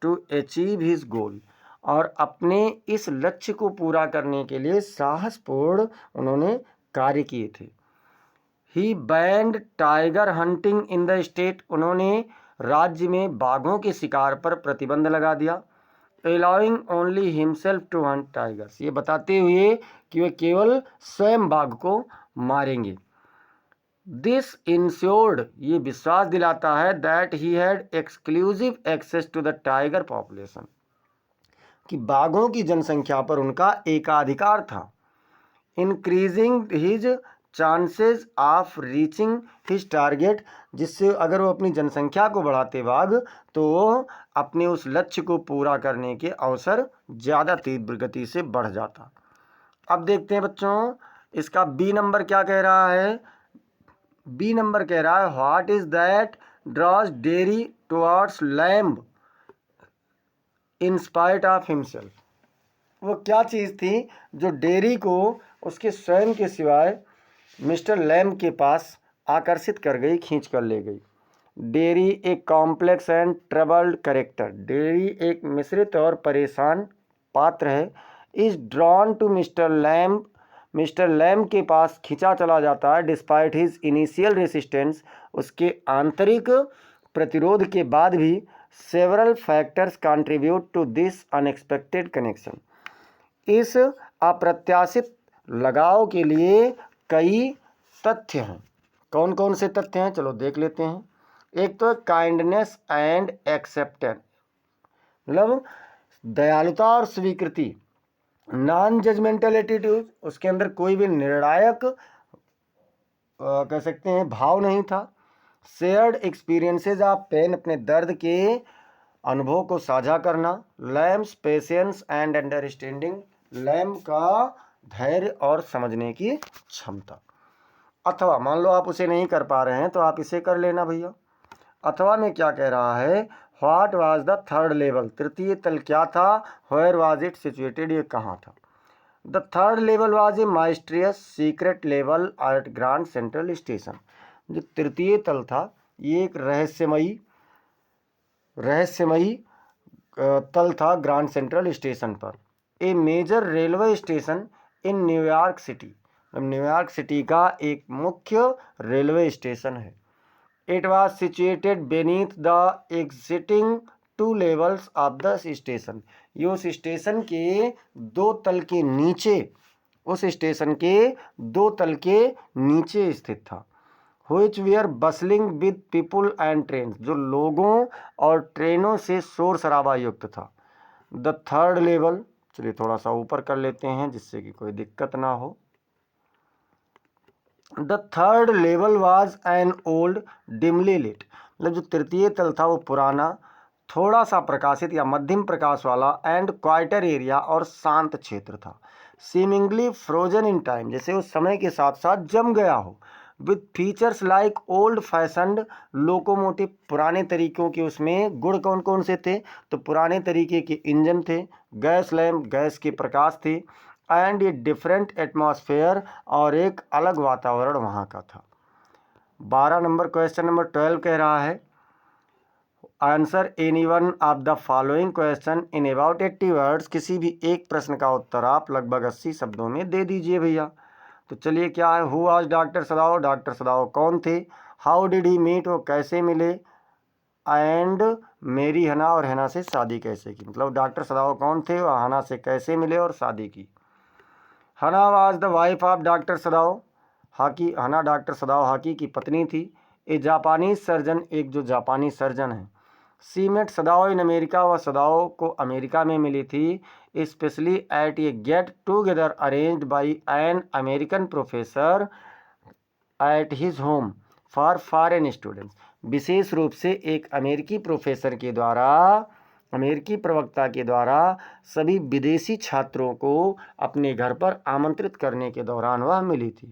to achieve his goal, और अपने इस लक्ष्य को पूरा करने के लिए साहसपूर्ण उन्होंने कार्य किए थे। He banned tiger hunting in the state, उन्होंने राज्य में बाघों के शिकार पर प्रतिबंध लगा दिया। Allowing only himself to hunt tigers, ये बताते हुए कि वे केवल स्वयं बाघ को मारेंगे। दिस इंश्योर्ड, ये विश्वास दिलाता है that he had exclusive access to the tiger population, कि बाघों की जनसंख्या पर उनका एकाधिकार था। Increasing his chances of reaching his target, जिससे अगर वो अपनी जनसंख्या को बढ़ाते बाघ, तो वो अपने उस लक्ष्य को पूरा करने के अवसर ज़्यादा तीव्र गति से बढ़ जाता। अब देखते हैं बच्चों, इसका बी नंबर क्या कह रहा है। बी नंबर कह रहा है what is that draws Derry towards Lamb in spite of himself, वो क्या चीज़ थी जो डेरी को उसके स्वयं के सिवाय मिस्टर लैम्ब के पास आकर्षित कर गई, खींच कर ले गई। डेरी एक complex and troubled character, Derry एक मिश्रित और परेशान पात्र है। Is drawn to mister Lamb, mister Lamb के पास खींचा चला जाता है। डिस्पाइट हिज इनिशियल रेसिस्टेंस, उसके आंतरिक प्रतिरोध के बाद भी several factors contribute to this unexpected connection, इस अप्रत्याशित लगाव के लिए कई तथ्य हैं। कौन कौन से तथ्य हैं, चलो देख लेते हैं। एक तो काइंडनेस एंड एक्सेप्टेंस, मतलब दयालुता और स्वीकृति। नॉन जजमेंटल एटीट्यूड, उसके अंदर कोई भी निर्णायक कह सकते हैं भाव नहीं था। शेयर्ड एक्सपीरियंसेस ऑफ पेन, अपने दर्द के अनुभव को साझा करना। Lamb's patience and understanding, Lamb का धैर्य और समझने की क्षमता। अथवा मान लो आप उसे नहीं कर पा रहे हैं तो आप इसे कर लेना भैया। अथवा में क्या कह रहा है, what was the third level, तृतीय तल क्या था। वेयर वाज इट सिचुएटेड, ये कहाँ था। The third level was a mysterious secret level at Grand Central Station, जो तृतीय तल था ये एक रहस्यमयी तल था ग्रांड सेंट्रल स्टेशन पर। A major railway station in New York city, New York city का एक मुख्य रेलवे स्टेशन है। It was situated beneath the existing 2 levels of the station, ये उस स्टेशन के 2 तल के नीचे, उस स्टेशन के 2 तल के नीचे स्थित था। which were bustling with people and trains, जो लोगों और ट्रेनों से शोर शराबा युक्त था। द थर्ड लेवल, चलिए थोड़ा सा ऊपर कर लेते हैं जिससे कि कोई दिक्कत ना हो। The third level was an old dimly lit, मतलब जो तृतीय तल था वो पुराना, थोड़ा सा प्रकाशित या मध्यम प्रकाश वाला एंड क्वाइटर एरिया और शांत क्षेत्र था। सीमिंगली फ्रोजन इन टाइम, जैसे उस समय के साथ साथ जम गया हो। With features like old fashioned locomotive, पुराने तरीकों के उसमें गुण कौन कौन से थे, तो पुराने तरीके के इंजन थे, गैस लैम्प गैस के प्रकाश थे, एंड ए डिफरेंट एटमॉस्फेयर, और एक अलग वातावरण वहाँ का था। 12 नंबर क्वेश्चन नंबर 12 कह रहा है answer any one of the following question in about 80 words, किसी भी एक प्रश्न का उत्तर आप लगभग 80 शब्दों में दे दीजिए भैया। तो चलिए क्या है, who was doctor Sadao, doctor सदाओ कौन थे। हाउ डिड ही मीट, वो कैसे मिले। एंड मेरी हना, और हना से शादी कैसे की, मतलब डॉक्टर सदाओ कौन थे, वह हना से कैसे मिले और शादी की। हना was the wife of doctor Sadao. Hockey, हना डॉक्टर सदाओ हाकी की पत्नी थी। ए जापानीज सर्जन, एक जो जापानी सर्जन है। सी मेट सदाओ इन अमेरिका, व सदाओ को अमेरिका में मिली थी, specially at a get together arranged by an American professor at his home for foreign students. विशेष रूप से एक अमेरिकी प्रोफेसर के द्वारा, अमेरिकी प्रवक्ता के द्वारा सभी विदेशी छात्रों को अपने घर पर आमंत्रित करने के दौरान वह मिली थी।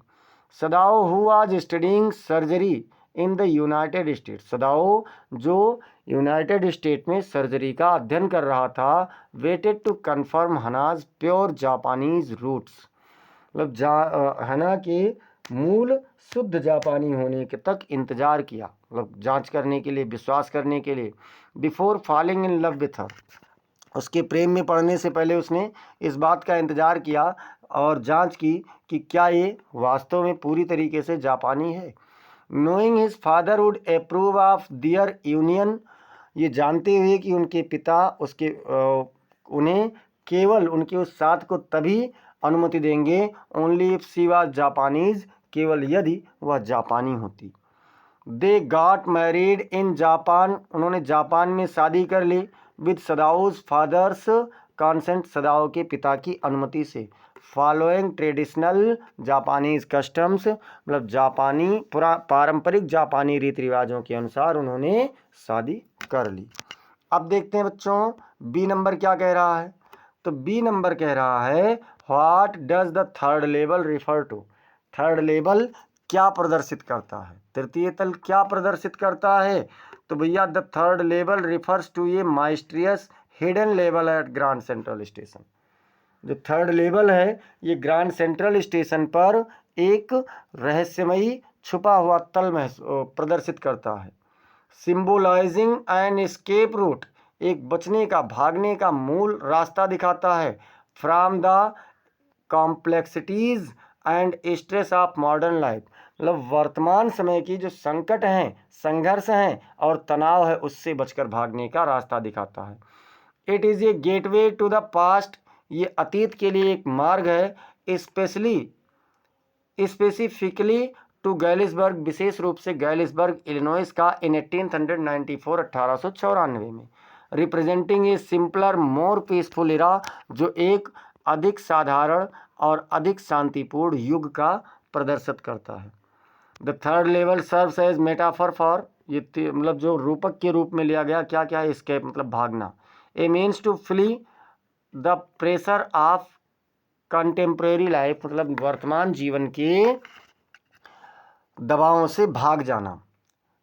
Sadao who was studying surgery in the United States, Sadao जो यूनाइटेड स्टेट में सर्जरी का अध्ययन कर रहा था, waited to confirm Hana's pure Japanese roots, मतलब हना के मूल शुद्ध जापानी होने के तक इंतजार किया, मतलब जांच करने के लिए, विश्वास करने के लिए। Before falling in love with her, उसके प्रेम में पड़ने से पहले उसने इस बात का इंतजार किया और जांच की कि क्या ये वास्तव में पूरी तरीके से जापानी है। Knowing his father would approve of their union, ये जानते हुए कि उनके पिता उन्हें केवल उनके उस साथ को तभी अनुमति देंगे, only if she was Japanese, केवल यदि वह जापानी होती। They got married in Japan, उन्होंने जापान में शादी कर ली, विद सदाओज फादर्स कॉन्सेंट, सदाओ के पिता की अनुमति से। फॉलोइंग ट्रेडिशनल जापानीज कस्टम्स, मतलब जापानी पारंपरिक जापानी रीति रिवाजों के अनुसार उन्होंने शादी कर ली। अब देखते हैं बच्चों बी नंबर क्या कह रहा है। तो बी नंबर कह रहा है what does the third level refer to, third level क्या प्रदर्शित करता है, तृतीय तल क्या प्रदर्शित करता है। तो भैया the third level refers to a mysterious hidden level at Grand Central Station, जो थर्ड लेवल है ये ग्रांड सेंट्रल स्टेशन पर एक रहस्यमयी छुपा हुआ तल में प्रदर्शित करता है। सिंबोलाइजिंग एन एस्केप रूट, एक बचने का, भागने का मूल रास्ता दिखाता है। From the complexities and stress of modern life, मतलब वर्तमान समय की जो संकट हैं, संघर्ष हैं और तनाव है, उससे बचकर भागने का रास्ता दिखाता है। It is a gateway to the past, ये अतीत के लिए एक मार्ग है। स्पेसिफिकली टू गैलिसबर्ग, विशेष रूप से गैलिसबर्ग इलिनॉइस का इन 1894 1894 में। Representing a simpler more peaceful era, जो एक अधिक साधारण और अधिक शांतिपूर्ण युग का प्रदर्शित करता है। The third level serves as metaphor for, ये मतलब जो रूपक के रूप में लिया गया, क्या क्या है, एस्केप मतलब भागना। A means to flee the pressure of contemporary life, मतलब वर्तमान जीवन के दबावों से भाग जाना।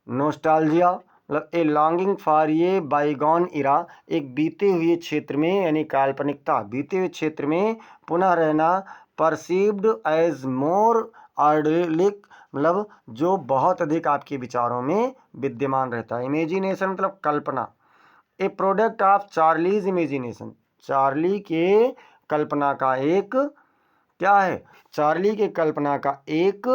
नोस्टाल्जिया, मतलब ए लॉन्गिंग फॉर ये बाईगॉन इरा, एक बीते हुए क्षेत्र में, यानी काल्पनिकता, बीते हुए क्षेत्र में पुनः रहना। परसीव्ड एज मोर आइडियलिक, मतलब जो बहुत अधिक आपके विचारों में विद्यमान रहता है। इमेजिनेशन मतलब कल्पना। A product of Charlie's imagination, Charlie के कल्पना का एक क्या है, चार्ली के कल्पना का एक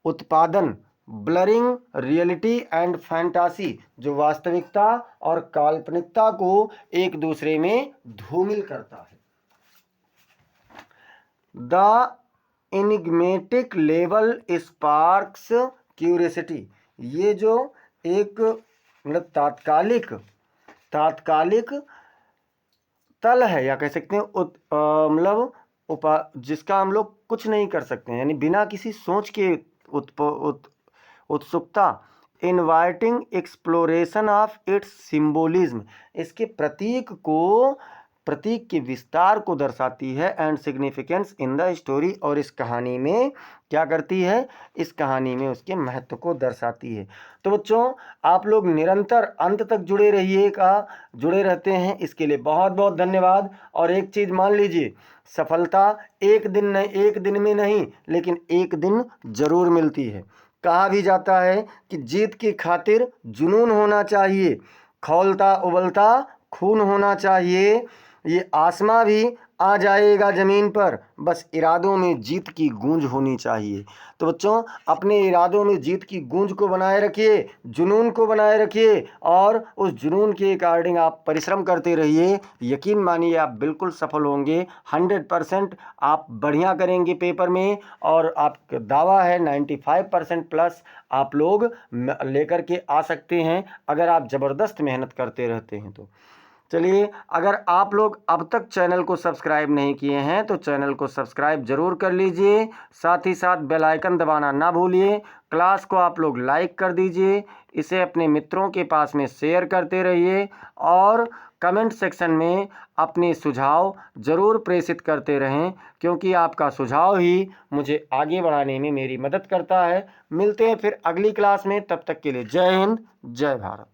उत्पादन। ब्लरिंग रियलिटी एंड फैंटासी, जो वास्तविकता और काल्पनिकता को एक दूसरे में धूमिल करता है। द इनिग्मेटिक लेवल स्पार्क्स क्यूरियोसिटी, ये जो एक मतलब तात्कालिक तल है, या कह सकते हैं मतलब जिसका हम लोग कुछ नहीं कर सकते हैं, यानी बिना किसी सोच के उत्सुकता। Inviting exploration of its symbolism, इसके प्रतीक के विस्तार को दर्शाती है। And significance in the story, और इस कहानी में क्या करती है, इस कहानी में उसके महत्व को दर्शाती है। तो बच्चों आप लोग निरंतर अंत तक जुड़े रहते हैं, इसके लिए बहुत बहुत धन्यवाद। और एक चीज़ मान लीजिए, सफलता एक दिन में नहीं, लेकिन एक दिन जरूर मिलती है। कहा भी जाता है कि जीत की खातिर जुनून होना चाहिए, खौलता उबलता खून होना चाहिए। ये आसमां भी आ जाएगा ज़मीन पर, बस इरादों में जीत की गूंज होनी चाहिए। तो बच्चों, अपने इरादों में जीत की गूंज को बनाए रखिए, जुनून को बनाए रखिए और उस जुनून के अकॉर्डिंग आप परिश्रम करते रहिए। यकीन मानिए आप बिल्कुल सफल होंगे, 100% आप बढ़िया करेंगे पेपर में और आपका दावा है 95% प्लस आप लोग लेकर के आ सकते हैं अगर आप ज़बरदस्त मेहनत करते रहते हैं तो। चलिए, अगर आप लोग अब तक चैनल को सब्सक्राइब नहीं किए हैं तो चैनल को सब्सक्राइब जरूर कर लीजिए, साथ ही साथ बेल आइकन दबाना ना भूलिए। क्लास को आप लोग लाइक कर दीजिए, इसे अपने मित्रों के पास में शेयर करते रहिए और कमेंट सेक्शन में अपने सुझाव ज़रूर प्रेषित करते रहें, क्योंकि आपका सुझाव ही मुझे आगे बढ़ाने में मेरी मदद करता है। मिलते हैं फिर अगली क्लास में, तब तक के लिए जय हिंद, जय भारत।